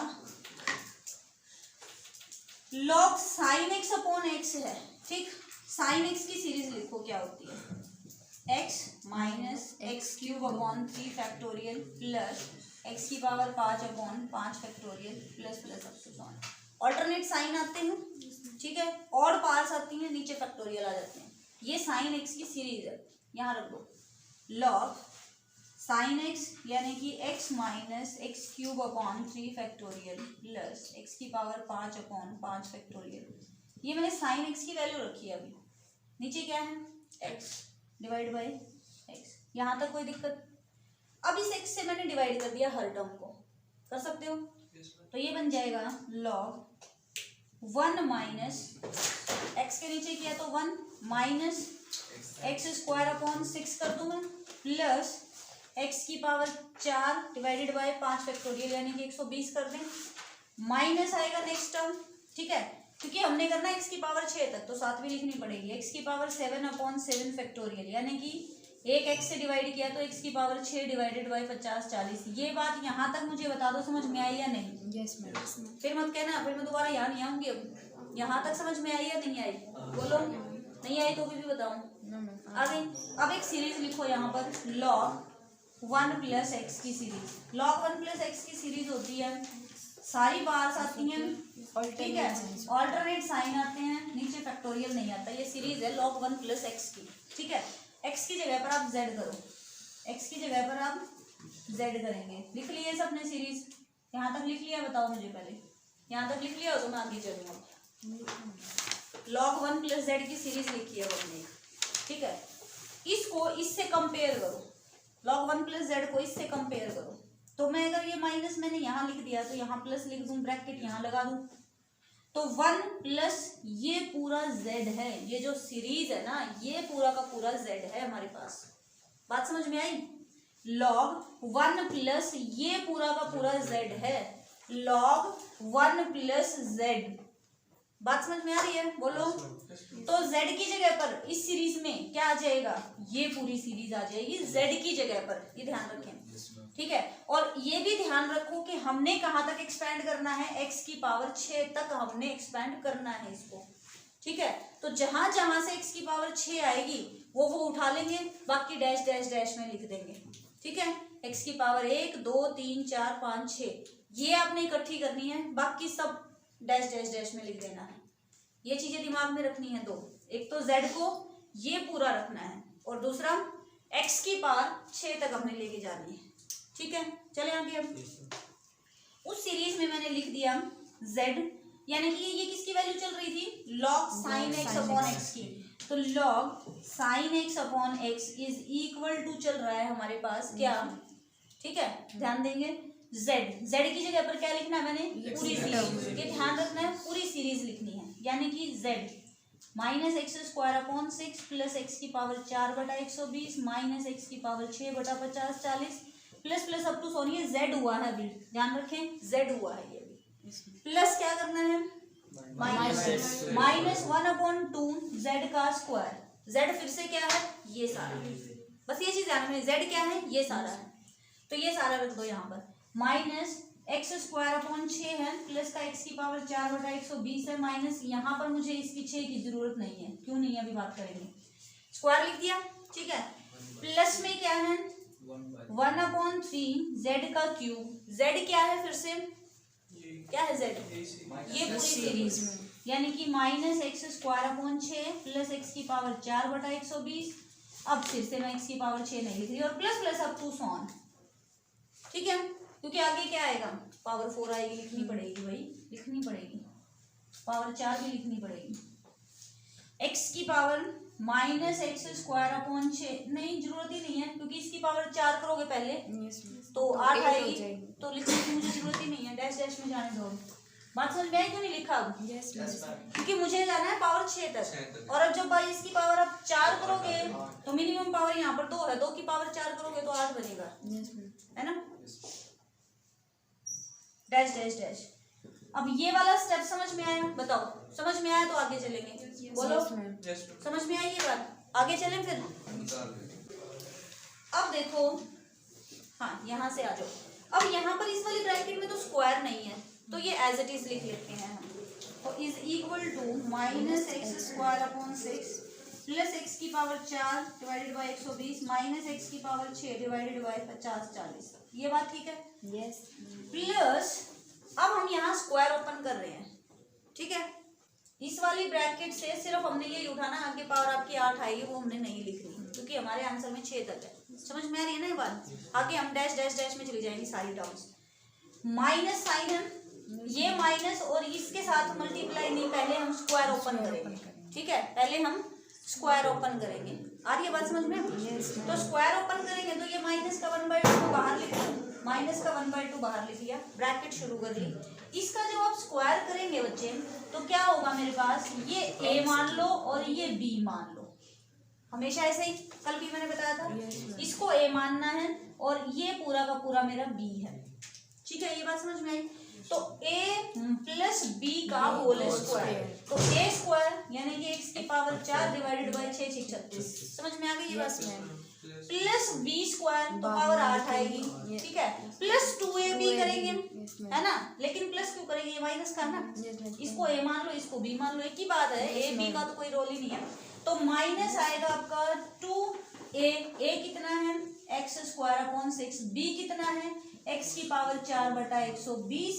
S1: log sign x upon x है। ठीक, साइन एक्स की सीरीज लिखो क्या होती है, x minus x cube upon 3 factorial plus x की power 5/5 factorial plus plus up to 1। Alternate sign आते हैं, ठीक है, ऑड पार्ट्स आती हैं, नीचे फैक्टोरियल आ जाते हैं। ये साइन एक्स की सीरीज है, यहाँ रख दो। लॉग साइन एक्स यानी कि x minus x cube upon 3 factorial plus x की पावर 5 अपॉन 5 फैक्टोरियल। ये मैंने साइन एक्स की वैल्यू रखी है अभी। नीचे क्या है, एक्स डिवाइड बाई एक्स। यहाँ तक कोई दिक्कत? अब इस एक्स से मैंने डिवाइड कर दिया हर टर्म को, कर सकते हो? तो ये बन जाएगा लॉग 1 माइनस एक्स के नीचे किया तो 1 माइनस एक्स स्क्वायर अपॉन 6 कर दूँ मैं, प्लस एक्स की पावर 4 डिवाइडेड बाय 5 फैक्टोरियल यानी कि 120 कर दें, माइनस आएगा नेक्स्ट टर्म, ठीक है, क्योंकि हमने करना है एक्स की पावर 6 तक तो 7 भी लिखनी पड़ेगी। एक्स की पावर 7 अपॉन 7 फैक्टोरियल यानी कि एक एक्स से डिवाइड किया तो एक्स की पावर 6 डिवाइडेड बाय 50 40। ये बात यहाँ तक मुझे बता दो समझ में आई या नहीं?
S2: Yes ma'am.
S1: फिर मत कहना फिर मैं दोबारा यहाँ नहीं आऊंगी। अब यहाँ तक समझ में आई या नहीं आई? बोलो, नहीं आई तो भी बताऊँ। अब एक सीरीज लिखो यहाँ पर, लॉग 1 प्लस एक्स की सीरीज। लॉग 1 प्लस एक्स की सीरीज होती है, सारी बार्स आती हैं, ठीक है, ऑल्टरनेट साइन आते हैं, नीचे फैक्टोरियल नहीं आता। ये सीरीज है लॉग 1 प्लस एक्स की, ठीक है। एक्स की जगह पर आप जेड करो, एक्स की जगह पर आप जेड करेंगे। लिख लिए सबने सीरीज? यहाँ तक लिख लिया? बताओ मुझे पहले, यहाँ तक लिख लिया हो तो मैं आगे चलूँगा। लॉग 1 प्लस जेड की सीरीज लिखी है हमने, ठीक है। इसको इससे कंपेयर करो, लॉग 1 प्लस जेड को इससे कंपेयर करो। तो मैं अगर ये माइनस मैंने यहाँ लिख दिया तो यहाँ प्लस लिख दूँ, ब्रैकेट यहाँ लगा दूँ, तो 1 प्लस ये पूरा z है, ये जो सीरीज है ना ये पूरा का पूरा z है हमारे पास। बात समझ में आई? log 1 प्लस ये पूरा का पूरा z है, log 1 प्लस z। बात समझ में आ रही है? बोलो। तो z की जगह पर इस सीरीज में क्या आ जाएगा, ये पूरी सीरीज आ जाएगी z की जगह पर, ये ध्यान रखें, ठीक है। और ये भी ध्यान रखो कि हमने कहाँ तक एक्सपेंड करना है, x की पावर 6 तक हमने एक्सपेंड करना है इसको, ठीक है। तो जहां जहां से x की पावर 6 आएगी वो उठा लेंगे, बाकी डैश डैश डैश में लिख देंगे, ठीक है। x की पावर 1 2 3 4 5 6 ये आपने इकट्ठी करनी है, बाकी सब डैश डैश डैश में लिख देना है। ये चीजें दिमाग में रखनी है दो, एक तो z को ये पूरा रखना है और दूसरा x की पावर 6 तक हमने लेके जानी है, ठीक है। चले आगे। अब उस सीरीज में मैंने लिख दिया z यानी कि ये किसकी वैल्यू चल रही थी, log sin x upon x की। तो log sin x upon x is equal to चल रहा है हमारे पास क्या, ठीक है, ध्यान देंगे z की जगह पर क्या लिखना है मैंने, पूरी सीरीज। ये ध्यान रखना है, पूरी सीरीज लिखनी है, यानी कि z minus x square upon 6 plus x की पावर 4 बटा 120 माइनस एक्स की पावर 6 बटा 50 40 plus plus up to so on z हुआ है अभी, ध्यान रखें z हुआ है ये अभी। प्लस क्या करना है, माइनस 1 अपॉन 2 z का स्क्वायर। z फिर से क्या है, ये सारा, बस ये चीज ध्यान में, z क्या है, ये सारा है, तो ये सारा रख दो यहाँ पर। माइनस एक्स स्क्वायर अपॉन 6 है, प्लस का एक्स की पावर 4 बटा 120 है, माइनस यहाँ पर मुझे इसकी 6 की जरूरत नहीं है, क्यों नहीं है अभी बात करेंगे। स्क्वायर लिख दिया, ठीक है। प्लस में क्या है, 1 अपॉन 3 जेड का क्यूब। जेड क्या है फिर से, क्या है जेड, ये पूरी सीरीज, यानी कि minus x square upon 6 plus x की पावर 4 बटा 120। अब फिर से मैं एक्स की पावर 6 नहीं लिख रही और plus plus up to so on, ठीक है, क्योंकि आगे क्या आएगा, पावर 4 आएगी, लिखनी पड़ेगी भाई, लिखनी पड़ेगी, पावर 4 भी लिखनी पड़ेगी। एक्स की power minus x square upon 6 नहीं, जरूरत ही नहीं है, क्योंकि इसकी पावर 4 करोगे पहले तो 8 आएगी, तो लिखने की मुझे जरूरत ही नहीं है, डैश डैश में जाने दो। बात समझ में आई क्यों नहीं लिखा अब, क्योंकि मुझे जाना है पावर 6 तक, और अब जब इसकी पावर आप 4 करोगे तो मिनिमम पावर यहाँ पर 2 है, 2 की पावर 4 करोगे तो 8 बनेगा, है ना, डैश डैश डैश। अब ये वाला स्टेप समझ में आया, बताओ समझ में आया तो आगे चलेंगे, बोलो समझ में आई ये बात, आगे चलें फिर। अब देखो, हाँ यहाँ से आ जाओ। अब यहाँ पर इस वाली ब्रैकेट में तो स्क्वायर नहीं है, तो ये एज इट इज लिख लेते हैं हम, तो is equal to minus x square upon 6 plus x की power 4 divided by 120 minus x की पावर 6 डिवाइडेड बाई 50 40। ये बात ठीक है,
S2: यस।
S1: प्लस अब हम यहाँ स्क्वायर ओपन कर रहे हैं, ठीक है। इस वाली ब्रैकेट से सिर्फ हमने ये उठाना, आगे पावर आपकी 8 आएगी वो हमने नहीं लिखनी, क्योंकि हमारे आंसर में 6 तक है। समझ में आ रही है ना ये बात? आगे हम डैश डैश डैश में चली जाएंगी सारी टर्म्स। माइनस साइन है, ये माइनस और इसके साथ मल्टीप्लाई नहीं, पहले हम स्क्वायर ओपन करेंगे। ठीक है, पहले हम स्क्वायर ओपन करेंगे। आ रही है बात समझ में? तो स्क्वायर ओपन करेंगे तो ये माइनस का 1/2 बाहर लिख लिया, माइनस का 1/2 बाहर लिख लिया, ब्रैकेट शुरू कर ली। इसका जब आप स्क्वायर करेंगे बच्चे तो क्या होगा मेरे पास, ये a मान लो और ये b मान लो, हमेशा ऐसे ही, कल भी मैंने बताया था। इसको a मानना है और ये पूरा का पूरा मेरा b है। ठीक है, ये बात समझ में आई? तो a प्लस b का होल स्क्वायर, तो a स्क्वायर यानी कि x की पावर 4 डिवाइडेड बाई 6 6 36, समझ में आ गई ये बात? प्लस b स्क्वायर तो पावर 8 आएगी। ठीक है, प्लस 2ab करेंगे, है ना? लेकिन प्लस क्यों करेंगे, ये माइनस का ना, इसको a मान लो इसको b मान लो, एक ही बात है, a b का तो कोई रोल ही नहीं है। तो माइनस आएगा आपका 2a, a कितना है x स्क्वायर अपॉन 6, b कितना है x की पावर 4/120।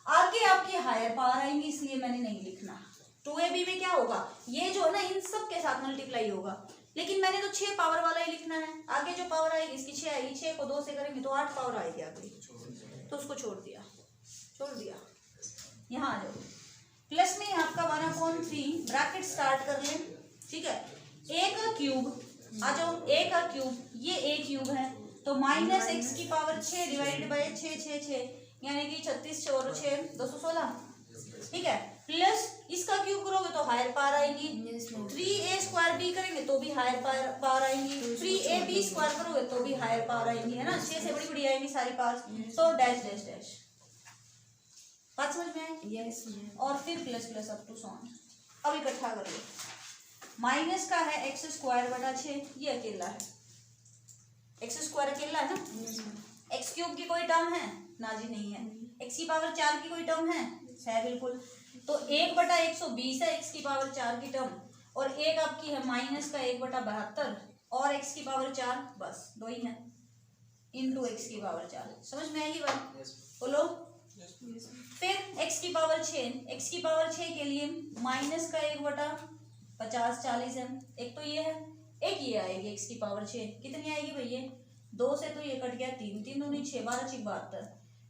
S1: आगे आपकी हायर पावर आएंगी इसलिए मैंने नहीं लिखना। 2ab में क्या होगा, ये जो है ना इन सब के साथ मल्टीप्लाई होगा, लेकिन मैंने तो 6 पावर वाला ही लिखना है। आगे जो पावर आएगी इसकी 6 आएगी, 6 को 2 से करेंगे तो 8 पावर आएगी आगे, तो उसको छोड़ दिया। यहाँ आ जाओ, प्लस में आपका 1/3 ब्रैकेट स्टार्ट कर लें। ठीक है, a का क्यूब आ जाओ, a का क्यूब, ये a क्यूब है तो माइनस x की पावर 6 डिवाइडेड बाई 6 6 6 यानी कि 36 और 6 216। ठीक है, प्लस इसका क्यूब करोगे तो हायर पावर आएगी, 3a स्क्वायर b करेंगे तो भी हायर पावर आएंगी, 3ab स्क्वायर करोगे तो भी हायर पावर आएंगी, है ना? 6 से बड़ी बड़ी आएंगी सारी पावर, तो डैश डैश डैश। बात समझ में आई?
S2: यस।
S1: और फिर plus plus up to so on. अब इकट्ठा कर लो, माइनस का है x स्क्वायर बटा 6, ये अकेला है, x स्क्वायर अकेला है ना। x क्यूब की कोई टर्म है ना जी? नहीं है। x की पावर 4 की कोई टर्म है बिल्कुल। तो 1/120 है x की पावर 4 की टर्म, और एक आपकी है माइनस का 1/72 और x की पावर 4, बस दो ही है, इंटू x की पावर 4। समझ में आएगी बात? बोलो। फिर x की पावर 6, x की पावर 6 के लिए माइनस का 1/50 40 है, एक तो ये है, एक ये आएगी x की पावर 6, कितनी आएगी भैया? 2 से तो ये कट गया 3 3 दूनी 6 12 6 72,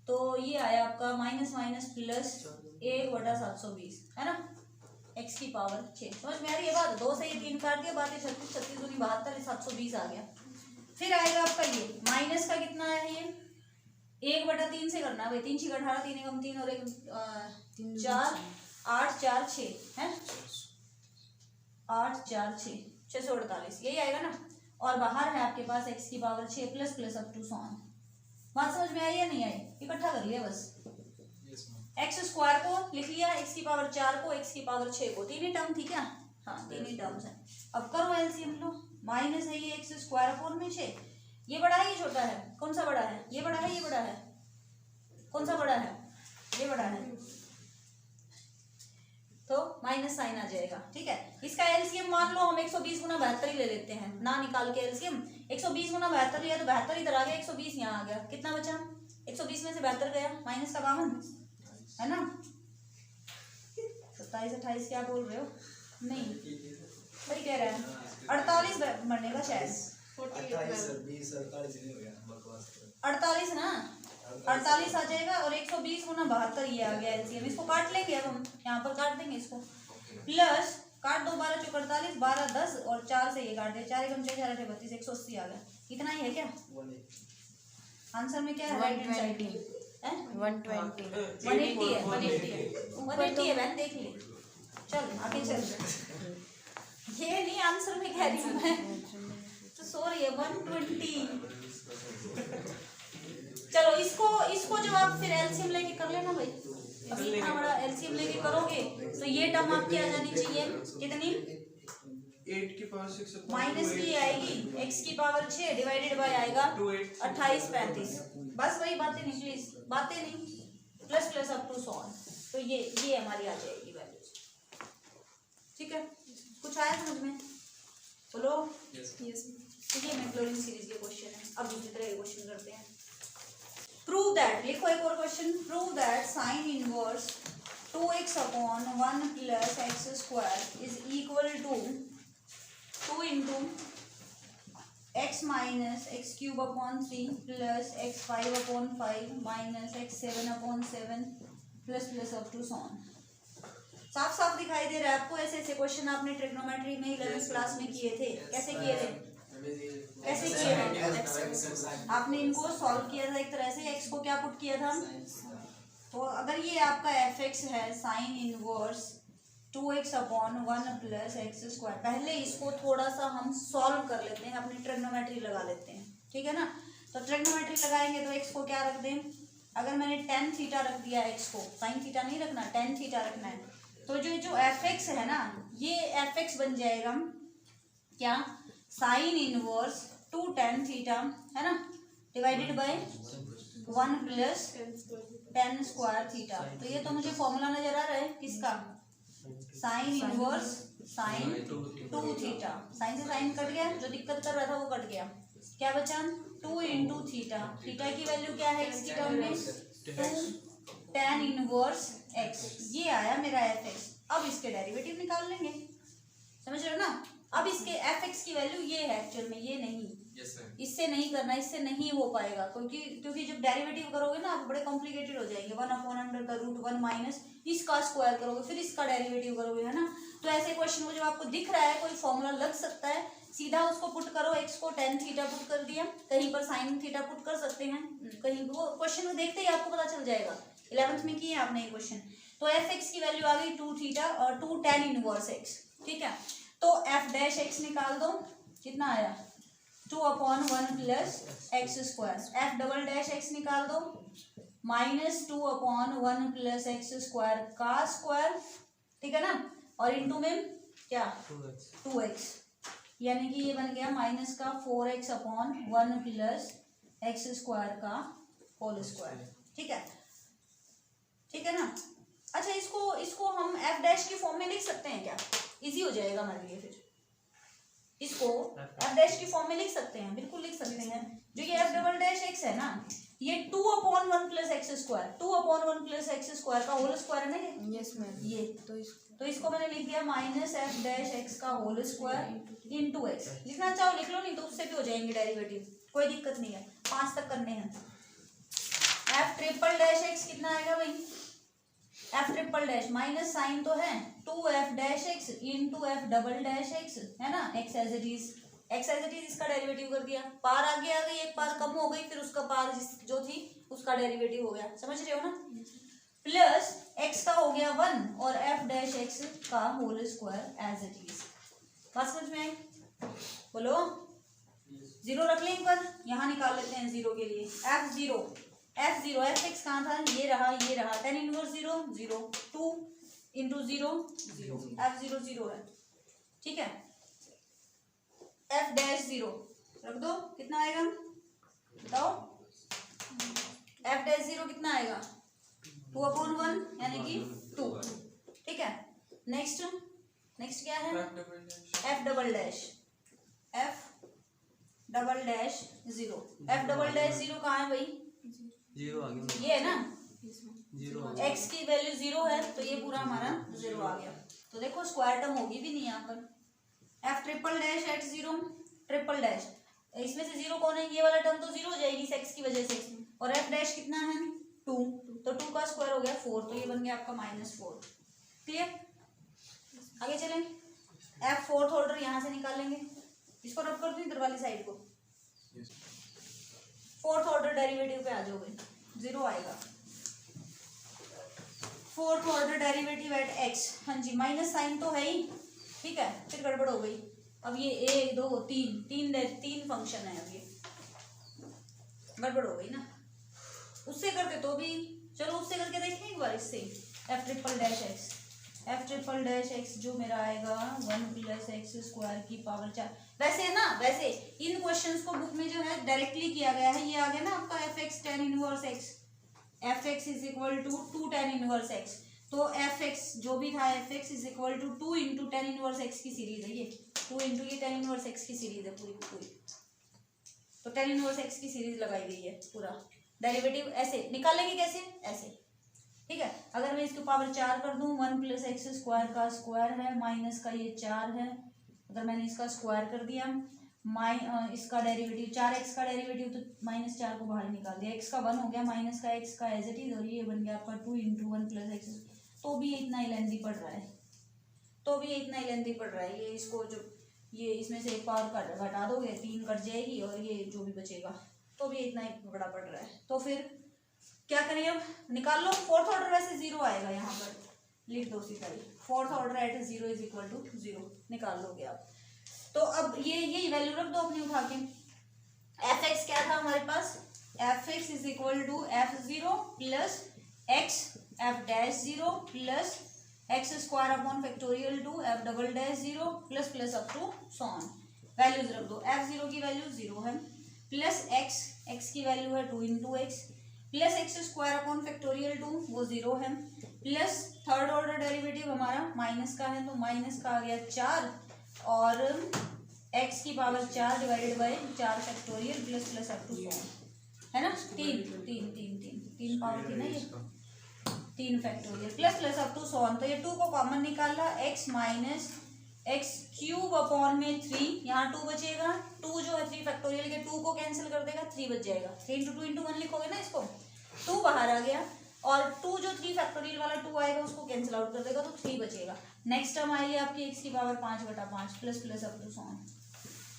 S1: तो ये आया आपका माइनस माइनस प्लस 1/720, है ना? x की पावर 6। समझ में आ रही है बात? 2 से ये 3 काट दिया, बाकी 36 36 दूनी 72 720 आ गया। फिर आएगा आपका ये माइनस का कितना है, ये 1/3 से करना है भाई, 3 6 18 3 एकम 3 और 1 4 8 4 6 है, 8 4 6 648, यही आएगा ना। और बाहर है आपके पास x की power 6 plus plus up to so on. बात समझ में आई या नहीं आई? इकट्ठा कर लिया बस। x स्क्वायर को लिख लिया, x की पावर 4 को, x की पावर 6 को, तीन ही टर्म थी क्या? हाँ, तीन ही टर्म्स है। अब करो एलसीएम लो, माइनस है ये x स्क्वायर अपॉन में 6, ये बड़ा है ये छोटा है? कौन सा बड़ा है? ये बड़ा है, ये बड़ा है? कौन सा बड़ा है? ये बड़ा है, तो माइनस साइन आ जाएगा। ठीक है, इसका एलसीएम मान लो हम 120 गुना 72 ही ले लेते हैं ना, निकाल के एलसीएम 120 गुना 72 लिया तो 72 इधर आ गया, 120 यहाँ आ गया, कितना बचा? 120 में से 72 गया, माइनस का 52 है ना। 27 28 क्या बोल रहे हो? नहीं सही कह रहा है, 48 बनेगा शायद, 48 ना, 48 आ जाएगा और 120 गुना 72 ये आ गया एलसीएम। इसको काट लेंगे, अब हम यहाँ पर काट देंगे इसको, प्लस काट दो 12 चौक 48 12 10 और 4 से ये काट दे, 4 एकम 6 4 32 180 आ गया। इतना ही है क्या आंसर में? क्या है राइट हैंड साइड में?
S2: 120
S1: 180 है, 180 है बहन, देख ली। चल आगे चल, ये नहीं आंसर में कह रही हूँ मैं, तो सॉरी है 120। चलो इसको जब आप फिर एलसीएम लेके कर लेना भाई, अभी इतना बड़ा एलसीएम लेके करोगे तो ये टर्म आपकी आ जानी चाहिए, कितनी?
S3: 8 की पावर 6
S1: माइनस की आएगी, x की पावर 6 डिवाइडेड बाय आएगा 28 35, बस वही बातें निकली, बातें नहीं, plus plus up to so on, तो ये हमारी आ जाएगी वैल्यूज। ठीक है, कुछ आया समझ में? बोलो। ठीक है, मैक्लॉरिन सीरीज के क्वेश्चन है। अब दूसरी तरह के क्वेश्चन करते हैं। प्रूव दैट, लिखो एक और question, prove that sine inverse 2x upon 1 plus x square is equal to 2 into x minus x cube upon 3 plus x 5 upon 5 minus x 7 upon 7 plus plus up to so on. साफ साफ दिखाई दे रहा है आपको? ऐसे ऐसे क्वेश्चन आपने trigonometry में 11th क्लास में किए थे। कैसे किए थे? कैसे किए थे? आपने इनको सॉल्व किया था एक तरह से। एक्स को क्या पुट किया था? तो अगर ये आपका एफ एक्स है sign inverse 2x upon 1 plus x square, पहले इसको थोड़ा सा हम सॉल्व कर लेते हैं, अपनी ट्रिग्नोमेट्री लगा लेते हैं, ठीक है ना। तो ट्रिग्नोमेट्री लगाएंगे तो x को क्या रख दें? अगर मैंने tan थीटा रख दिया x को, साइन थीटा नहीं रखना, tan थीटा रखना है, तो जो एफ एक्स है ना, ये एफ एक्स बन जाएगा क्या? साइन इनवर्स 2 tan थीटा, है ना, divided by 1 plus tan square theta. तो ये तो मुझे फॉर्मूला नजर आ रहा है किसका? Sine inverse sine 2 theta. Sine से साइन कट गया, जो दिक्कत कर रहा था वो कट गया। क्या बचा? 2 इंटू थीटा। थीटा की वैल्यू क्या है एक्स की टर्म में? 2 tan इनवर्स एक्स। ये आया मेरा एफ एक्स। अब इसके डेरिवेटिव निकाल लेंगे, समझ रहे हो ना। अब इसके एफ एक्स की वैल्यू ये है एक्चुअल में, ये नहीं। इससे नहीं करना, इससे नहीं हो पाएगा, क्योंकि जब डेरिवेटिव करोगे ना आप बड़े कॉम्प्लिकेटेड हो जाएंगे। 1 upon under the root 1 minus इसका स्क्वायर करोगे, फिर इसका डेरिवेटिव करोगे, है ना। तो ऐसे क्वेश्चन में जब आपको दिख रहा है कोई फॉर्मूला लग सकता है, सीधा उसको पुट करो। एक्स को tan थीटा पुट कर दिया, कहीं पर साइन थीटा पुट कर सकते हैं, कहीं वो क्वेश्चन में देखते ही आपको पता चल जाएगा। 11th में किए आपने ये क्वेश्चन। तो एफ एक्स की वैल्यू आ गई 2 थीटा और 2 tan इनवर्स एक्स, ठीक है। तो एफ डैश एक्स निकाल दो, कितना आया? 2 upon 1 plus x square. F double dash x निकाल दो, minus 2 upon 1 plus x square का स्क्वायर, ठीक है ना। और इंटू में क्या? 2x, यानी कि ये बन गया माइनस का 4x upon 1 plus x square का होल स्क्वायर, ठीक है, ठीक है ना। अच्छा, इसको हम एफ डैश की फॉर्म में लिख सकते हैं क्या? इजी हो जाएगा हमारे लिए। फिर इसको एफ डैश की फॉर्म में लिख सकते हैं, बिल्कुल लिख सकते हैं। जो ये एफ डबल डैश एक्स है ना, ये 2 upon 1 plus x square, 2 upon 1 plus x square का होल स्क्वायर है ना ये।
S2: Yes ma'am.
S1: ये तो इसको मैंने लिख दिया माइनस एफ डैश एक्स का होल स्क्वायर इंटू एक्स। लिखना चाहो लिख लो, नहीं तो उससे भी हो जाएंगे डेरिवेटिव, कोई दिक्कत नहीं है। 5 तक करने हैं। एफ ट्रिपल डैश एक्स कितना आएगा भाई? F triple dash minus sine तो है 2f dash x into f double dash x, है ना। एक्स एज इट इज इसका डेरिवेटिव कर दिया। पार आगे आ गई, एक पार कम हो गई, फिर उसका पार जो थी उसका डेरिवेटिव हो गया, समझ रहे हो ना। प्लस एक्स का हो गया 1 और एफ डैश एक्स का whole square as it is. बात समझ में आई? बोलो। 0 रख लें एक बार, यहाँ निकाल लेते हैं 0 के लिए। एफ जीरो एफ एक्स कहाँ था? ये रहा tan इनवर्स 0 0 2 इंटू 0 0, एफ 0 0 है, ठीक है। एफ डैश 0 रख दो, कितना आएगा बताओ? एफ डैश 0 कितना आएगा? 2 अपॉन 1 यानी कि 2, ठीक है। नेक्स्ट क्या है? F double dash 0। F double dash 0 कहाँ है भाई?
S3: 0 आ गया,
S1: ये है ना।
S3: 0
S1: एक्स की वैल्यू 0 है तो ये पूरा हमारा 0 आ गया। तो देखो स्क्वायर टर्म होगी भी नहीं यहाँ पर। F triple dash at 0 triple dash, इसमें से 0 कौन है? ये वाला टर्म तो 0 हो जाएगी एक्स की वजह से। और एफ डैश कितना है? 2, तो 2 का स्क्वायर हो गया 4, तो ये बन गया आपका -4। क्लियर? आगे चलें। एफ फोर्थ ऑर्डर यहाँ से निकालेंगे, इसको रब कर दूँ इधर वाली साइड को। फोर्थ ऑर्डर डेरिवेटिव पे आ जाओ भाई, 0 आएगा। Fourth order derivative eight x, हाँ जी, माइनस साइन तो है ही, ठीक है। फिर गड़बड़ हो गई। अब ये 1 2 3 फंक्शन है, अब ये गड़बड़ हो गई ना। उससे करते तो भी, चलो उससे करके देखें एक बार। इससे एफ ट्रिपल डैश एक्स जो मेरा आएगा 1 प्लस एक्स स्क्वायर की पावर 4। वैसे है ना, वैसे इन क्वेश्चंस को बुक में जो है डायरेक्टली किया गया है। ये आ गया ना आपका f x tan inverse x, f x is equal to 2 tan inverse x. तो एफ एक्स जो भी था, f x is equal to 2 into tan inverse x की सीरीज है ये। 2 इंटू ये tan इनवर्स एक्स की सीरीज है पूरी। तो tan इनवर्स एक्स की सीरीज लगाई गई है। पूरा डेरिवेटिव ऐसे निकालेंगे, कैसे? ऐसे, ठीक है। अगर मैं इसकी पावर 4 कर दूं, 1 प्लस एक्स स्क्वायर का स्क्वायर है, माइनस का ये 4 है। अगर मैंने इसका स्क्वायर कर दिया, इसका डेरिवेटिव 4x का डेरिवेटिव, तो माइनस 4 को बाहर निकाल दिया, x का 1 हो गया, माइनस का x का एज इट इज, और ये बन गया आपका 2 × 1 प्लस एक्स। तो भी इतना ही लेंथी पड़ रहा है, ये इसको जो ये इसमें से एक पावर घटा दोगे, 3 कट जाएगी, और ये जो भी बचेगा तो भी इतना ही बड़ा पड़ रहा है। तो फिर क्या करें, अब निकाल लो। फोर्थ ऑर्डर वैसे 0 आएगा, यहाँ पर लिख दो सीधा ही, fourth order at 0 is equal to 0 निकाल लोगे आप। तो अब ये वैल्यू रख दो अपनी उठा के। एफ एक्स क्या था हमारे पास, f x is equal to f0 plus x f dash 0 plus x square upon factorial 2 f double dash 0 plus plus up to so on. Values रख दो, f0 की वैल्यू 0 है, प्लस एक्स की value है 2 × x, plus x square upon factorial 2 वो 0 है, plus third order derivative हमारा minus का है, तो माइनस का आ गया 4, और x की power 4 divided by 4 factorial plus plus up to 1 है ना, 3 पावर थी ना ये, 3 factorial plus plus up to 1। तो ये 2 को कॉमन निकाला, x minus x cube upon में 3, यहाँ 2 बचेगा, 2 जो है 3 फैक्टोरियल के 2 को कैंसिल कर देगा, 3 बच जाएगा, 3 × 2 × 1 लिखोगे ना इसको, 2 बाहर आ गया, और 2 जो 3 फैक्टोरियल वाला 2 आएगा उसको कैंसिल आउट कर देगा, तो 3 बचेगा। नेक्स्ट टर्म आएगी आपकी x की power 5/5 plus plus up to 1।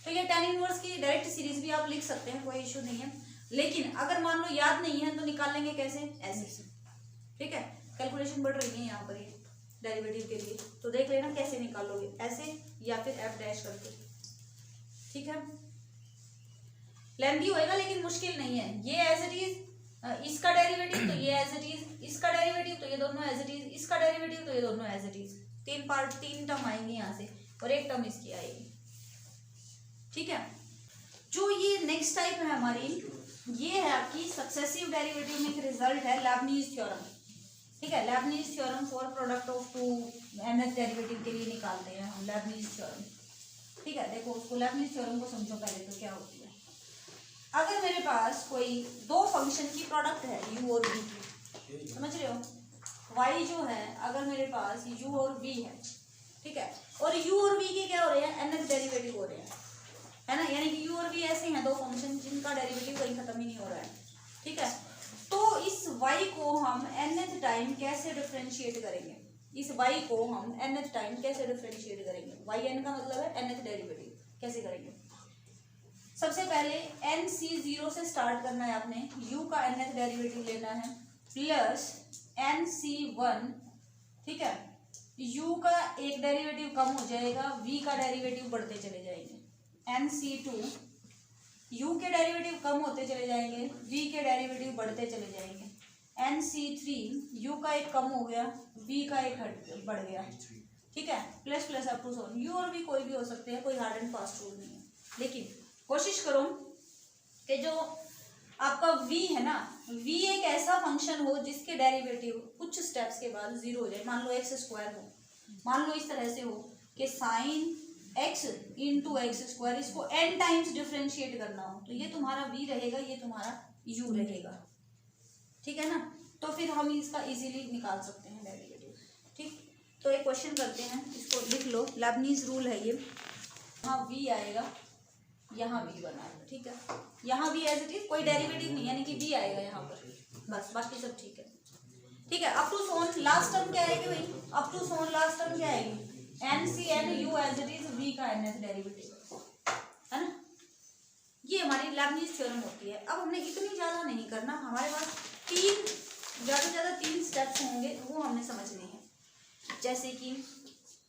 S1: तो ये tan इनवर्स की डायरेक्ट सीरीज भी आप लिख सकते हैं, कोई इशू नहीं है, लेकिन अगर मान लो याद नहीं है तो निकाल लेंगे कैसे, ऐसे, ठीक है। कैलकुलेशन बढ़ रही है यहाँ पर ये डेरिवेटिव के लिए, तो देख लेना कैसे निकालोगे, ऐसे या फिर f डैश करके, ठीक है। लेंथी होएगा लेकिन मुश्किल नहीं है, ये एज इट इज, इसका डेरिवेटिव तो ये एज इट इज, इसका डेरिवेटिव तो ये दोनों एज इट इज, इसका डेरिवेटिव तो ये दोनों एज इट इज, 3 टर्म आएंगे यहाँ से, और 1 टर्म इसकी आएगी, ठीक है। जो ये नेक्स्ट टाइप है हमारी, ये है आपकी सक्सेसिव डेरिवेटिव में एक रिजल्ट है लेबनीज थ्योरम, ठीक है। Lebanese theorem for product of 2 nth derivative के लिए निकालते हैं हम लेबनीज थ्योरम, ठीक है। देखो उसको लेबनीज थ्योरम को समझो पहले तो क्या होती है। अगर मेरे पास कोई 2 फंक्शन की प्रोडक्ट है u और v की, समझ रहे हो, y जो है अगर मेरे पास u और v है, ठीक है, और u और v के क्या हो रहे हैं, nth डेरिवेटिव हो रहे हैं, है ना, यानी कि u और v ऐसे हैं 2 फंक्शन जिनका डेरिवेटिव कहीं खत्म ही नहीं हो रहा है, ठीक है। तो इस y को हम nth टाइम कैसे डिफरेंशिएट करेंगे, इस y को हम nth टाइम कैसे डिफरेंशिएट करेंगे, yn का मतलब है nth डेरिवेटिव, कैसे करेंगे। सबसे पहले nc0 से स्टार्ट करना है आपने, u का nth डेरिवेटिव लेना है, प्लस nc1, ठीक है, u का एक डेरिवेटिव कम हो जाएगा, v का डेरिवेटिव बढ़ते चले जाएंगे, nc2 u के डेरिवेटिव कम होते चले जाएंगे, v के डेरिवेटिव बढ़ते चले जाएंगे, nc3 u का एक कम हो गया, v का एक बढ़ गया, ठीक है, plus plus up to 1। u और v कोई भी हो सकते हैं, कोई हार्ड एंड फास्ट रूल नहीं है, लेकिन कोशिश करो कि जो आपका v है ना, v एक ऐसा फंक्शन हो जिसके डेरिवेटिव कुछ स्टेप्स के बाद 0 हो जाए। मान लो x स्क्वायर हो, मान लो इस तरह से हो कि sine x into x square, इसको n टाइम्स डिफरेंशिएट करना हो, तो ये तुम्हारा v रहेगा, ये तुम्हारा u रहेगा, ठीक है ना। तो फिर हम इसका इजीली निकाल सकते हैं डेरिवेटिव, ठीक। तो एक क्वेश्चन करते हैं, इसको लिख लो, लेबनीज रूल है ये, यहाँ v आएगा, यहाँ v बनाएगा, ठीक है, यहाँ v एज इट इज, कोई डेरिवेटिव नहीं, यानी कि v आएगा यहाँ पर, बस, बाकी सब ठीक है, ठीक है। Up to so on last term क्या आएगी भाई, up to so on last term क्या आएगी, nc u as it is, v का nth डेरिवेटिव, है ना। ये हमारी लेबनीज थ्योरम होती है। अब हमने इतनी ज़्यादा नहीं करना, हमारे पास 3 स्टेप्स होंगे, वो हमने समझने हैं। जैसे कि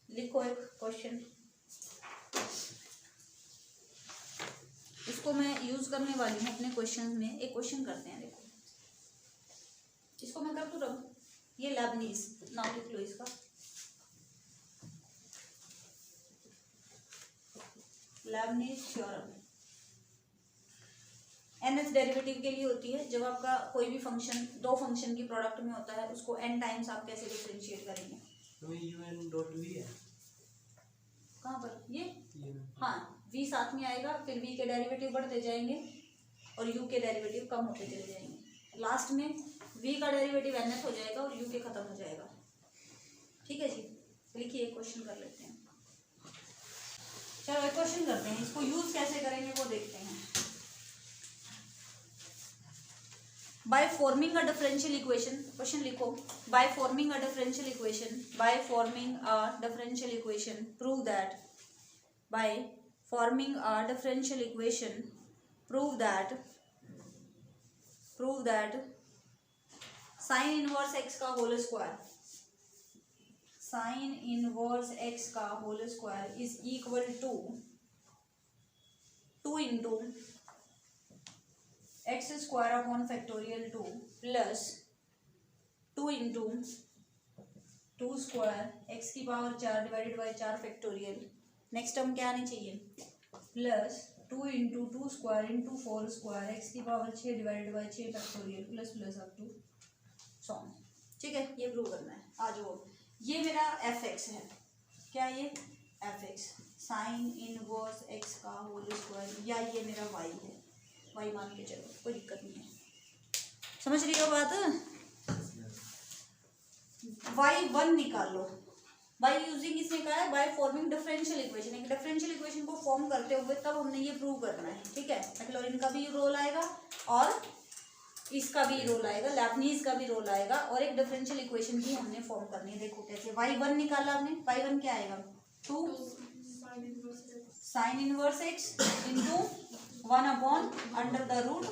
S1: लिखो एक क्वेश्चन, इसको मैं यूज करने वाली हूँ अपने क्वेश्चन में। एक क्वेश्चन करते हैं, देखो इसको मैं कर दूँ, ये लेबनीज नाम लिख लो इसका, लेबनीज थ्योरम nth डेरिवेटिव के लिए होती है। जब आपका कोई भी फंक्शन 2 फंक्शन की प्रोडक्ट में होता है, उसको n टाइम्स आप कैसे डिफरेंशिएट करेंगे।
S3: तो un डॉट v है
S1: कहाँ पर ये, हाँ, v साथ में आएगा, फिर v के डेरिवेटिव बढ़ते जाएंगे और u के डेरिवेटिव कम होते चले जाएंगे, लास्ट में v का डेरिवेटिव nth हो जाएगा और u के खत्म हो जाएगा। ठीक है जी, लिखिए क्वेश्चन कर लेते हैं। चलो एक क्वेश्चन करते हैं, इसको यूज कैसे करेंगे वो देखते हैं। By forming a differential equation, question लिखो, by forming a differential equation, by forming a differential equation prove that, by forming a differential equation prove that sine inverse x का whole square, sine inverse x का whole square is equal to 2 into x square upon factorial 2 plus 2 into 2 square x की power 4 divided by 4 factorial, next term क्या आनी चाहिए, plus 2 into 2 square into 4 square x की power 6 divided by 6 factorial plus plus up to so on. ठीक है, ये prove करना है। आ जाओ, ये मेरा एफ एक्स है, क्या ये F x sign inverse x का होल स्क्वायर, या ये मेरा वाई है, वाई मान के चलो, कोई दिक्कत नहीं है। समझ रही हो बात? y1 निकाल लो, बाय यूजिंग, इसने कहा है बाय फॉर्मिंग डिफरेंशियल इक्वेशन, एक डिफरेंशियल इक्वेशन को फॉर्म करते हुए तब हमने ये प्रूव करना है। ठीक है, मैक्लॉरिन का भी रोल आएगा और इसका भी रोल आएगा, लैबनीज का भी रोल आएगा, और एक डिफरेंशियल इक्वेशन भी हमने फॉर्म करनी है। देखो कैसे, y1 निकाला हमने, y1 क्या आएगा 2 sine inverse x into 1 upon under the root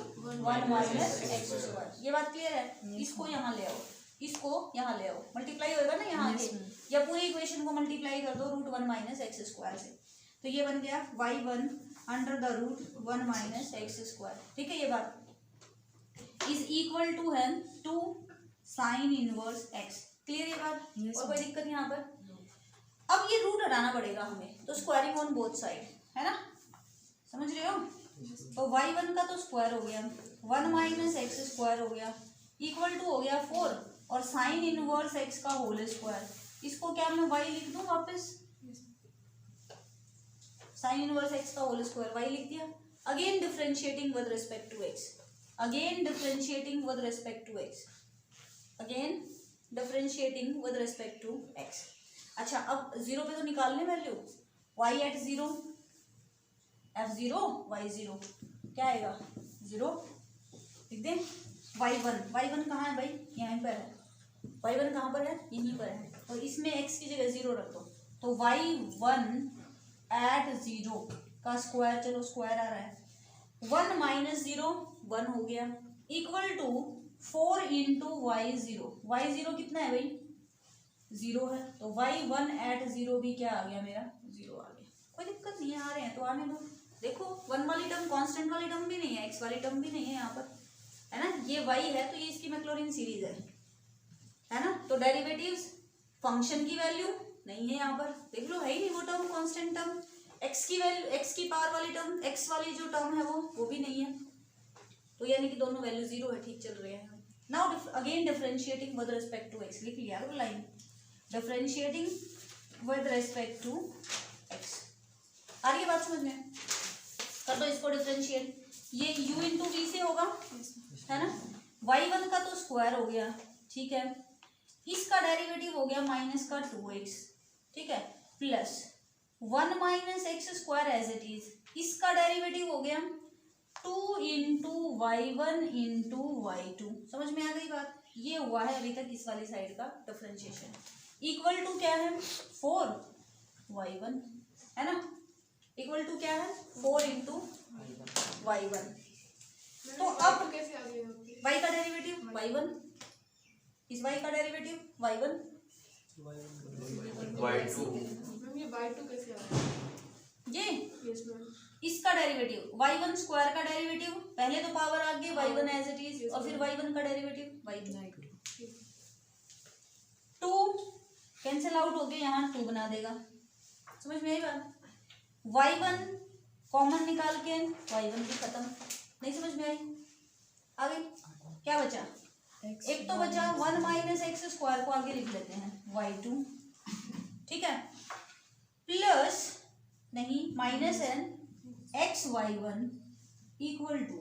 S1: 1 minus x square. ये बात क्लियर है? इसको यहाँ ले आओ, इसको यहाँ ले आओ, मल्टीप्लाई होगा ना यहाँ के, या पूरी इक्वेशन को मल्टीप्लाई कर दो रूट 1 माइनस एक्स स्क्वायर से, तो ये बन गया y1 under the root 1 minus x square. ठीक है, ये बात इज इक्वल टू है 2 साइन इनवर्स एक्स। क्लियर ये बात? और कोई दिक्कत यहाँ पर? अब ये रूट हटाना पड़ेगा हमें, तो स्क्वायरिंग ऑन बोथ साइड है ना, समझ रहे हो? तो y1 का तो स्क्वायर हो गया, 1 माइनस एक्स स्क्वायर हो गया, इक्वल टू हो गया 4, और साइन इनवर्स एक्स का होल स्क्वायर, इसको क्या मैं y लिख दूं वापस, साइन इनवर्स एक्स का होल स्क्वायर y लिख दिया। Again differentiating with respect to x, again differentiating with respect to x, again differentiating with respect to x. अच्छा, अब 0 पे तो निकालने value, y eight 0, f0 y0 क्या आएगा 0, लिख दें। y1 कहाँ है भाई, यहाँ पर है, y1 कहाँ पर है, यहीं पर है, तो इसमें x की जगह 0 रख दो, तो y1 एट 0 का स्क्वायर, चलो स्क्वायर आ रहा है, 1 माइनस 0 1 हो गया, इक्वल टू 4 इंटू y0 कितना है भाई 0 है, तो y1 एट 0 भी क्या आ गया मेरा 0 आ गया। कोई दिक्कत नहीं है, आ रहे हैं तो आने दो। देखो 1 वाली टर्म कांस्टेंट वाली टर्म भी नहीं है, x वाली टर्म भी नहीं है यहाँ पर, है ना, ये y है तो ये इसकी मैक्लॉरिन सीरीज है ना, तो डेरिवेटिव्स फंक्शन की वैल्यू नहीं है यहाँ पर, देख लो है ही नहीं वो टर्म, कांस्टेंट टर्म, x की वैल्यू, x की पावर वाली टर्म, x वाली जो टर्म है वो भी नहीं है, तो यानी कि दोनों वैल्यू 0 है, ठीक चल रहे हैं। Now again differentiating with respect to x, लिख लिया line, differentiating with respect to x। आ रही है बात समझ में? कर दो इसको डिफरेंशिएट, ये u इंटू वी से होगा, है ना, y1 का तो स्क्वायर हो गया, ठीक है, इसका डेरिवेटिव हो गया माइनस का 2x, ठीक है, plus 1 minus x square as it is, इसका डेरिवेटिव हो गया 2 इंटू y1 इंटू y2। समझ में आ गई बात? ये हुआ है अभी तक इस वाली साइड का डिफरेंशिएशन, इक्वल टू क्या है 4 y1, है ना, इक्वल टू क्या है 4 इंटू y1। तो अब
S4: कैसे आ गई
S1: y का डेरिवेटिव y1, इस y का डेरिवेटिव y1,
S3: y2
S4: मैम ये y2 कैसे आ गया?
S1: ये
S4: यस मैम,
S1: इसका डेरिवेटिव y1 स्क्वायर का डेरिवेटिव, पहले तो पावर आ गई y1 एज इट इज, और फिर y1 का डेरिवेटिव y2, 2 कैंसिल आउट हो गए, यहाँ 2 बना देगा। समझ में आई बात? y1 कॉमन निकाल के y1 भी खत्म, नहीं समझ में आई? आ गई? क्या बचा? एक तो बचा 1 माइनस एक्स स्क्वायर को आगे लिख लेते हैं y2, ठीक है, प्लस नहीं minus n x y1 equal to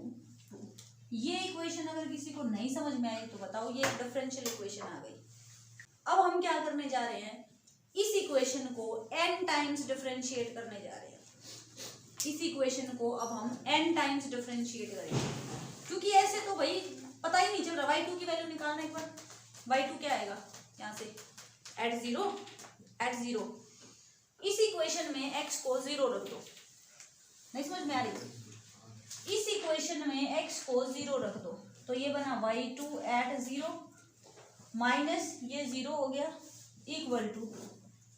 S1: 2। ये इक्वेशन अगर किसी को नहीं समझ में आई तो बताओ, ये एक डिफरेंशियल इक्वेशन आ गई। अब हम क्या करने जा रहे हैं, इस इक्वेशन को n टाइम्स डिफरेंशिएट करने जा रहे हैं। इस इक्वेशन को अब हम n टाइम्स डिफरेंशिएट करेंगे, क्योंकि ऐसे तो भाई पता ही नहीं चल रहा। y2 की वैल्यू निकालना एक बार, y2 क्या आएगा यहाँ से, एट जीरो। इस इक्वेशन में x को 0 रख दो, नहीं समझ में आ रही, इस इक्वेशन में x को 0 रख दो, तो ये बना y2 एट 0 माइनस ये 0 हो गया इक्वल टू,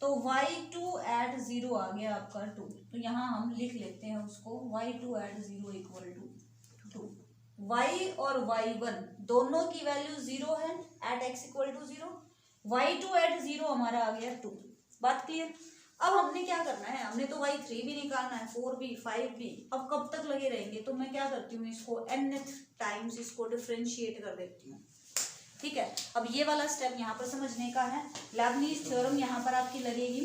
S1: तो y2 एट 0 आ गया आपका 2। तो यहाँ हम लिख लेते हैं उसको y2 at 0 equal to 2। y और y1 दोनों की वैल्यू 0 है at x equal to 0, y2 at 0 हमारा आ गया 2। बात क्लियर। अब हमने क्या करना है, हमने तो y3 भी निकालना है, 4b 5b। अब कब तक लगे रहेंगे, तो मैं क्या करती हूँ, इसको nth टाइम्स इसको डिफरेंशिएट कर देती हूँ। ठीक है, अब ये वाला स्टेप यहाँ पर समझने का है। लेबनीज थ्योरम यहाँ पर आपकी लगेगी,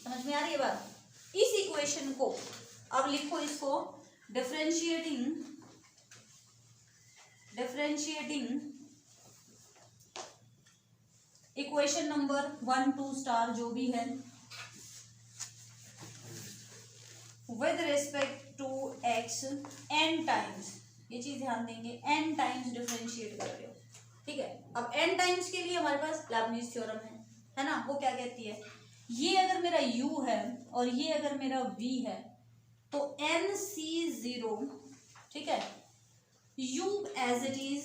S1: समझ में आ रही है बात। इस इक्वेशन को अब लिखो, इसको डिफरेंशिएटिंग इक्वेशन नंबर 1 2 स्टार जो भी है, with respect to x n times, ये चीज ध्यान देंगे, n टाइम्स डिफरेंशिएट कर रहे हो। ठीक है, अब n टाइम्स के लिए हमारे पास लेबनीज थ्योरम है ना। वो क्या कहती है, ये अगर मेरा u है और ये अगर मेरा v है, तो nc0, ठीक है, u एज इट इज,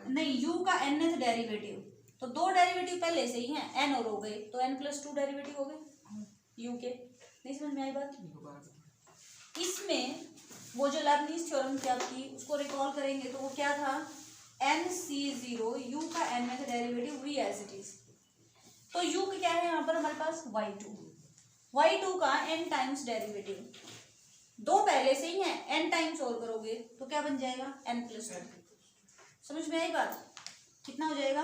S1: नहीं u का nth डेरिवेटिव, तो दो डेरिवेटिव पहले से ही हैं, n और हो गए, तो n+2 डेरिवेटिव हो गए u के। नहीं समझ में आई बात। इसमें वो जो लेबनीज थ्योरम थी आपकी, उसको रिकॉल करेंगे तो वो क्या था, nc0 u का nth derivative v as it is, तो u क्या है यहाँ पर हमारे पास y2 का n टाइम्स डेरिवेटिव, दो पहले से ही है, n टाइम्स और करोगे तो क्या बन जाएगा n+2। समझ में आई बात, कितना हो जाएगा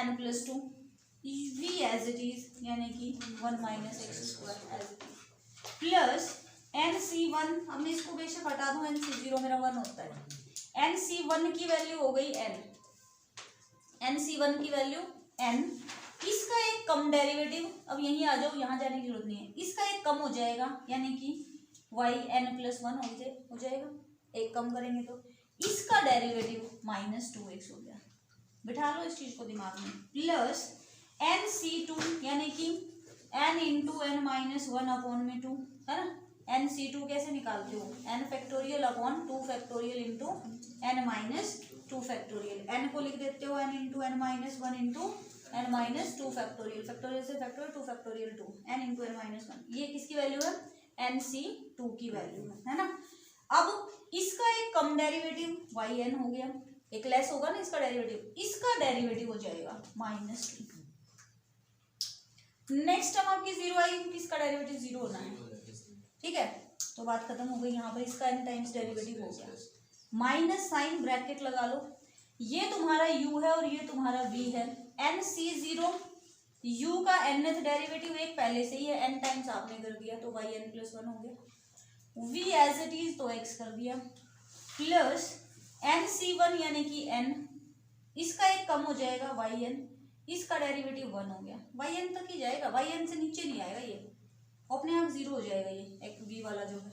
S1: n+2 v as it is, यानी कि 1 माइनस x² as it is, plus nc1, हमने इसको बेशक हटा दो, nc0 मेरा 1 होता है, nc1 की वैल्यू हो गई n, nc1 की वैल्यू n, इसका एक कम डेरिवेटिव, अब यहीं आ जाओ, यहाँ जाने की जरूरत नहीं है, इसका एक कम हो जाएगा, यानी कि y n+1 हो जाएगा, एक कम करेंगे तो इसका डेरिवेटिव -2x हो गया। बिठा लो इस चीज को दिमाग में, प्लस nc2 यानी कि n इंटू n माइनस 1/2 है ना। nc2 कैसे निकालते हो, n factorial upon 2 factorial into n minus 2 factorial, n को लिख देते हो n into n minus 1 into n minus 2 factorial, factorial से factorial 2 factorial 2, n into n minus 1, ये किसकी वैल्यू है, nc2 की वैल्यू है ना। अब इसका एक कम डेरिवेटिव yn हो गया, एक लेस होगा ना इसका डेरिवेटिव, इसका डेरिवेटिव हो जाएगा -2। नेक्स्ट टर्म आपकी 0 आई, इसका डेरिवेटिव 0 होना है। ठीक है, तो बात खत्म हो गई यहाँ पर, इसका n टाइम्स डेरिवेटिव हो गया, माइनस साइन ब्रैकेट लगा लो, ये तुम्हारा u है और ये तुम्हारा v है, nc0 u का nth डेरिवेटिव एक पहले से ही है, n टाइम्स आपने कर दिया तो yn+1 हो गया, v एज इट इज तो x कर दिया, प्लस nc1 यानी कि n, इसका एक कम हो जाएगा yn, इसका डेरिवेटिव 1 हो गया, yn तक ही जाएगा, yn से नीचे नहीं आएगा, ये अपने आप 0 हो जाएगा, ये एक v वाला जो है।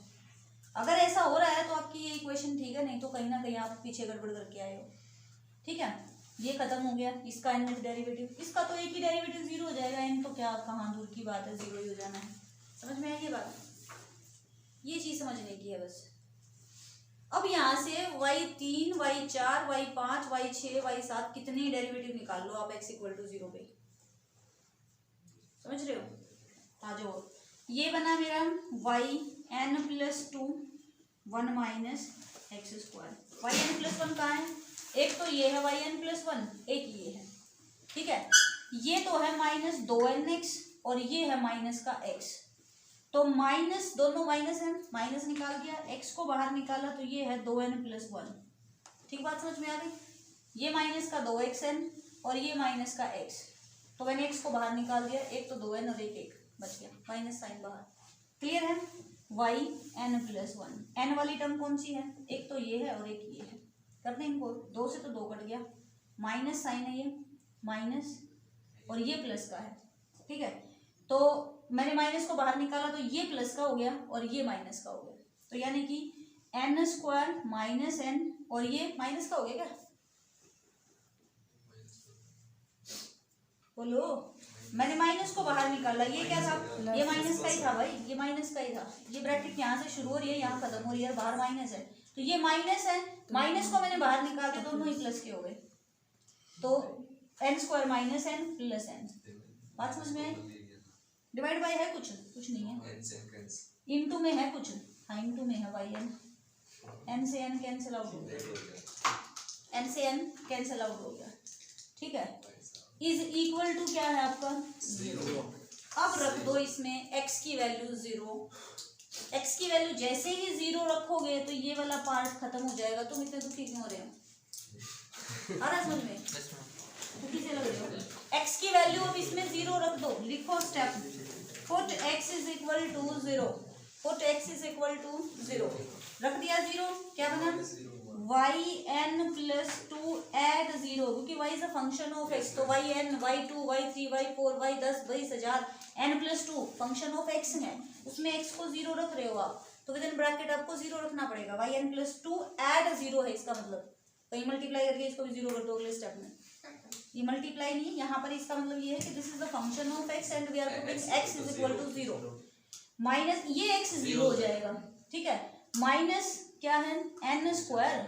S1: अगर ऐसा हो रहा है तो आपकी ये इक्वेशन ठीक है, नहीं तो कहीं ना कहीं आप पीछे गड़बड़ करके आए हो। ठीक है, ये खत्म हो गया, इसका nth डेरिवेटिव, इसका तो एक ही डेरिवेटिव 0 हो जाएगा, n तो क्या कहाँ दूर की बात है, 0 ही हो जाना है। समझ में आई ये बात, ये चीज समझने की है बस। अब यहाँ से y3 y4 y5 y6 y7 कितने डेरिवेटिव निकाल लो आप x = 0 पे, समझ रहे हो। आ जाओ, ये बना मेरा yn+2 1 माइनस x², yn+1 कहाँ है, एक तो ये है yn+1, एक ये है। ठीक है, ये तो है -2nx और ये है माइनस का x, तो माइनस, दोनों माइनस है, माइनस निकाल दिया, x को बाहर निकाला तो ये है 2n+1। ठीक बात समझ में आ गई, ये माइनस का 2xn और ये माइनस का x, तो मैंने x को बाहर निकाल दिया, एक तो 2n और एक बच गया, माइनस साइन बाहर। क्लियर है, y n plus one. N वाली टर्म कौन सी है? एक तो ये है और एक ये है। कर दें इनको, दो से तो दो कट गया, माइनस साइन है ये, माइनस और ये प्लस का है, ठीक है। तो मैंने माइनस को बाहर निकाला तो ये प्लस का हो गया और ये माइनस का हो गया, तो यानी कि एन स्क्वायर माइनस एन और ये माइनस का हो गया क्या? बोलो, मैंने माइनस को बाहर निकाला, ये क्या था? ये माइनस का ही था भाई, ये माइनस का ही था। ये ब्रैकेट यहाँ से शुरू हो रही है, यहाँ खत्म हो रही है, बाहर माइनस है, तो ये माइनस है, माइनस को मैंने बाहर निकाल दिया, दोनों ही प्लस के हो गए। तो n square minus n plus n, बात समझ में आई? डिवाइड बाई है कुछ नहीं है, इनटू में है कुछ, हाँ इनटू में है वाई एन, एन से एन कैंसिल आउट हो गया, एन से एन कैंसिल आउट हो गया, ठीक है। इज इक्वल टू क्या है आपका? 0। अब रख दो इसमें x की वैल्यू 0। x की वैल्यू जैसे ही 0 रखोगे तो ये वाला पार्ट खत्म हो जाएगा। तुम इतने दुखी क्यों हो रहे हो? आ रहा समझ में? दुखी से लग रहे हो? x की वैल्यू अब इसमें 0 रख दो, लिखो step, put x is equal to 0, put x is equal to 0, रख दिया 0, क्या बना? वाई एन प्लस 2 एट 0, क्योंकि y is a function of x, तो y n, y 2, y 3, y 4, y 10, 20,000, n plus 2 function of x है, उसमें x को 0 रख रहे हो आप, तो विद इन ब्रैकेट आपको 0 रखना पड़ेगा। वाई एन प्लस 2 एट 0 है इसका मतलब, कहीं मल्टीप्लाई करके इसको भी 0 कर दो अगले स्टेप में। ये मल्टीप्लाई नहीं, यहाँ पर इसका मतलब ये है कि this is the function of x and we are putting x is equal to 0, minus ये x 0 हो जाएगा, ठीक है, माइनस क्या है? N square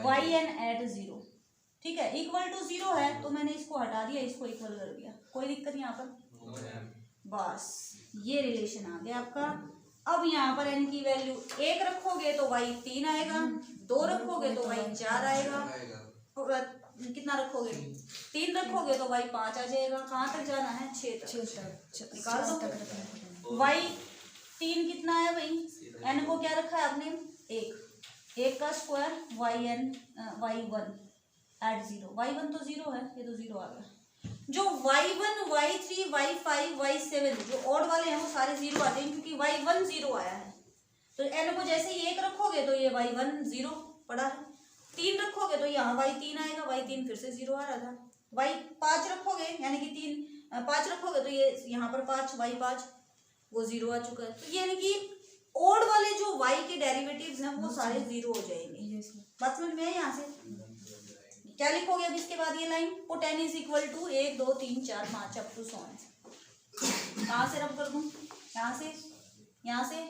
S1: y n at 0, ठीक है, इक्वल टू 0 है, तो मैंने इसको हटा दिया, इसको इक्वल कर दिया, कोई दिक्कत यहाँ पर? बस ये रिलेशन आ गया आपका। अब यहाँ पर n की वैल्यू 1 रखोगे तो y 3 आएगा, 2 रखोगे तो y 4 आएगा, कितना रखोगे? 3 रखोगे तो y 5 आ जाएगा। कहाँ तक जाना है? 6 तक, निकाल दो। y 3 कितना है भाई? n को क्या रखा है आपने? 1 का square y n y 1 at 0, y 1 तो 0 है, ये तो 0 आ गया। जो y1, y3, y5, y7 जो ऑड वाले हैं वो सारे 0 आते हैं, क्योंकि y1 0 आया है, तो n को जैसे ही 1 रखोगे तो ये y1 0 पड़ा है, 3 रखोगे तो यहाँ y3 आएगा, y3 फिर से 0 आ रहा था, y5 रखोगे यानी कि 5 रखोगे तो ये यहाँ पर 5, y5 वो 0 आ चुका है, तो यानी कि ओड वाले जो y के डेरिवेटिव्स हैं वो सारे 0 हो जाएंगे। बात समझ में है? यहाँ से क्या लिखोगे अब इसके बाद? ये line put n is equal to 1 2 3 4 5 up to 100। कहाँ से रब कर दूं? यहाँ से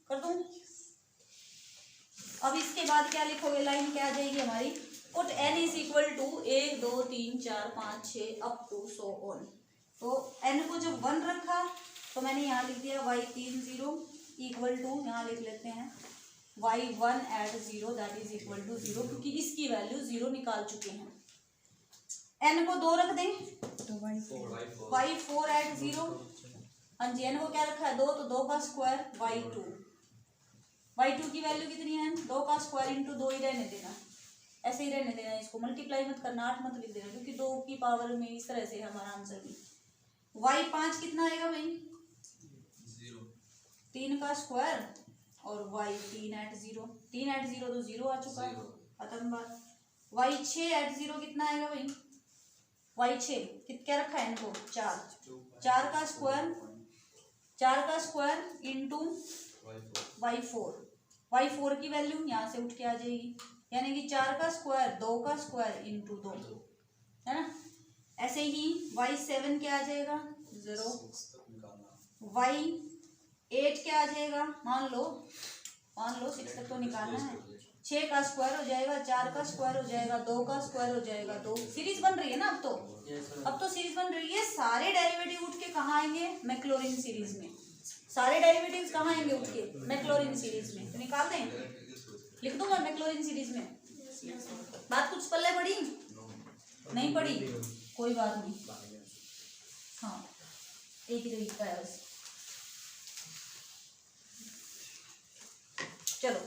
S1: कर दूं। अब इसके बाद क्या लिखोगे? लाइन क्या आ जाएगी हमारी? Put n is equal to 1 2 3 4 5 6 up to 100 on. तो n को जब 1 रखा तो मैंने यहाँ लिख दिया y3 0 इक्वल टू, यहाँ लिख लेते हैं y1 at 0 that is equal to 0, क्योंकि इसकी वैल्यू 0 निकाल चुके हैं। n को 2 रख दें तो y4 एट 0, हाँ जी, n को क्या रखा है? 2, तो 2 का स्क्वायर y2 की वैल्यू कितनी है? 2 का स्क्वायर इंटू 2 ही रहने देना, ऐसे ही रहने देना, इसको मल्टीप्लाई मत करना, 8 मत लिख देना, क्योंकि 2 की पावर में इस तरह से हमारा आंसर भी। y5 कितना आएगा भाई? 3 का स्क्वायर और y3 एट 0, 3 एट 0 तो 0 आ चुका है, खत्म बात। y6 एट 0 कितना आएगा भाई? y6 क्या रखा है इनको? 4 का स्क्वायर इंटू y4 की वैल्यू यहाँ से उठ के आ जाएगी, यानी कि 4 का स्क्वायर 2 का स्क्वायर इंटू 2, है ना। ऐसे ही y7 क्या आ जाएगा? 0, y8 क्या आ जाएगा? मान लो 6 तक तो निकालना है, 6 का स्क्वायर हो जाएगा, 4 का स्क्वायर हो जाएगा, 2 का स्क्वायर हो जाएगा, 2। सीरीज बन रही है ना अब तो सीरीज बन रही है। सारे डेरिवेटिव उठ के कहाँ आएंगे? मैक्लॉरिन सीरीज में। सारे डेरिवेटिव्स कहाँ आएंगे उठ के? मैक्लॉरिन सीरीज में। तो निकाल दें, लिख दूंगा मैक्लॉरिन सीरीज में। बात कुछ पल्ले पड़ी? नहीं पड़ी, कोई बात नहीं, हाँ एक ही तरीका है बस। चलो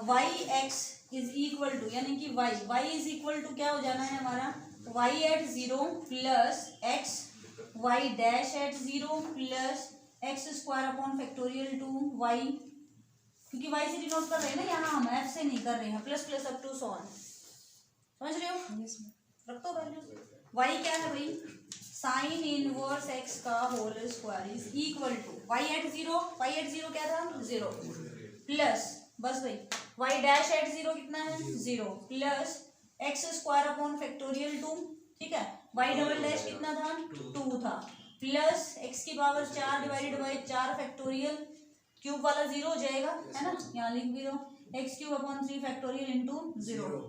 S1: y x is equal to, यानी कि वाई इज इक्वल टू क्या हो जाना है हमारा? Y at 0 plus x y dash at 0 plus x square upon factorial 2y, क्योंकि y से डिनोट कर रहे हैं ना यहाँ, हम f से नहीं कर रहे हैं, plus plus up to so on, समझ रहे हो?
S2: Yes ma'am.
S1: रख दो वैल्यू। y क्या है भाई, साइन इनवर्स x का whole square is equal to y at zero क्या था 0 प्लस बस भाई y डैश एट 0 कितना है 0 plus x square upon factorial 2, ठीक है, y डबल डैश कितना था 2 था, प्लस x की power 4 divided by 4 factorial, cube वाला 0 हो जाएगा है ना, यहाँ लिख भी दो, x cube upon 3 factorial into 0,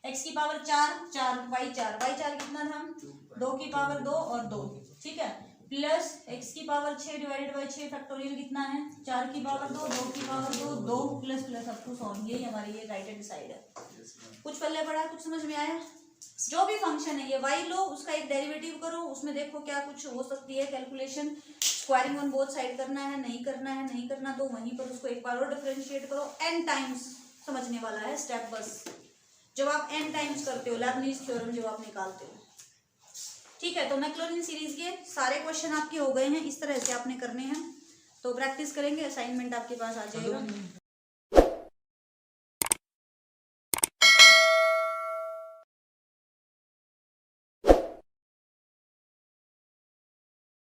S1: x की पावर 4 y 4 कितना था 2 की पावर 2 और 2, ठीक है, प्लस एक्स की पावर 6 डिवाइडेड बाई 6 फैक्टोरियल कितना है 4 की पावर 2 की power 2 plus plus up to so on, ये हमारी ये राइट हैंड साइड है। कुछ पल्ले पड़ा, कुछ समझ में आया? जो भी फंक्शन है ये y लो, उसका एक डेरिवेटिव करो, उसमें देखो क्या कुछ हो सकती है calculation, squaring on both side करना है नहीं करना तो वहीं पर उसको एक बार और डिफरेंशिएट करो, n टाइम्स समझने वाला है स्टेप बस। जब आप n टाइम्स करते हो लेबनीज थ्योरम जब आप निकालते हो, ठीक है, तो मैक्लॉरिन सीरीज के सारे क्वेश्चन आपके हो गए हैं, इस तरह से आपने करने हैं, तो प्रैक्टिस करेंगे, असाइनमेंट आपके पास आ जाएगा।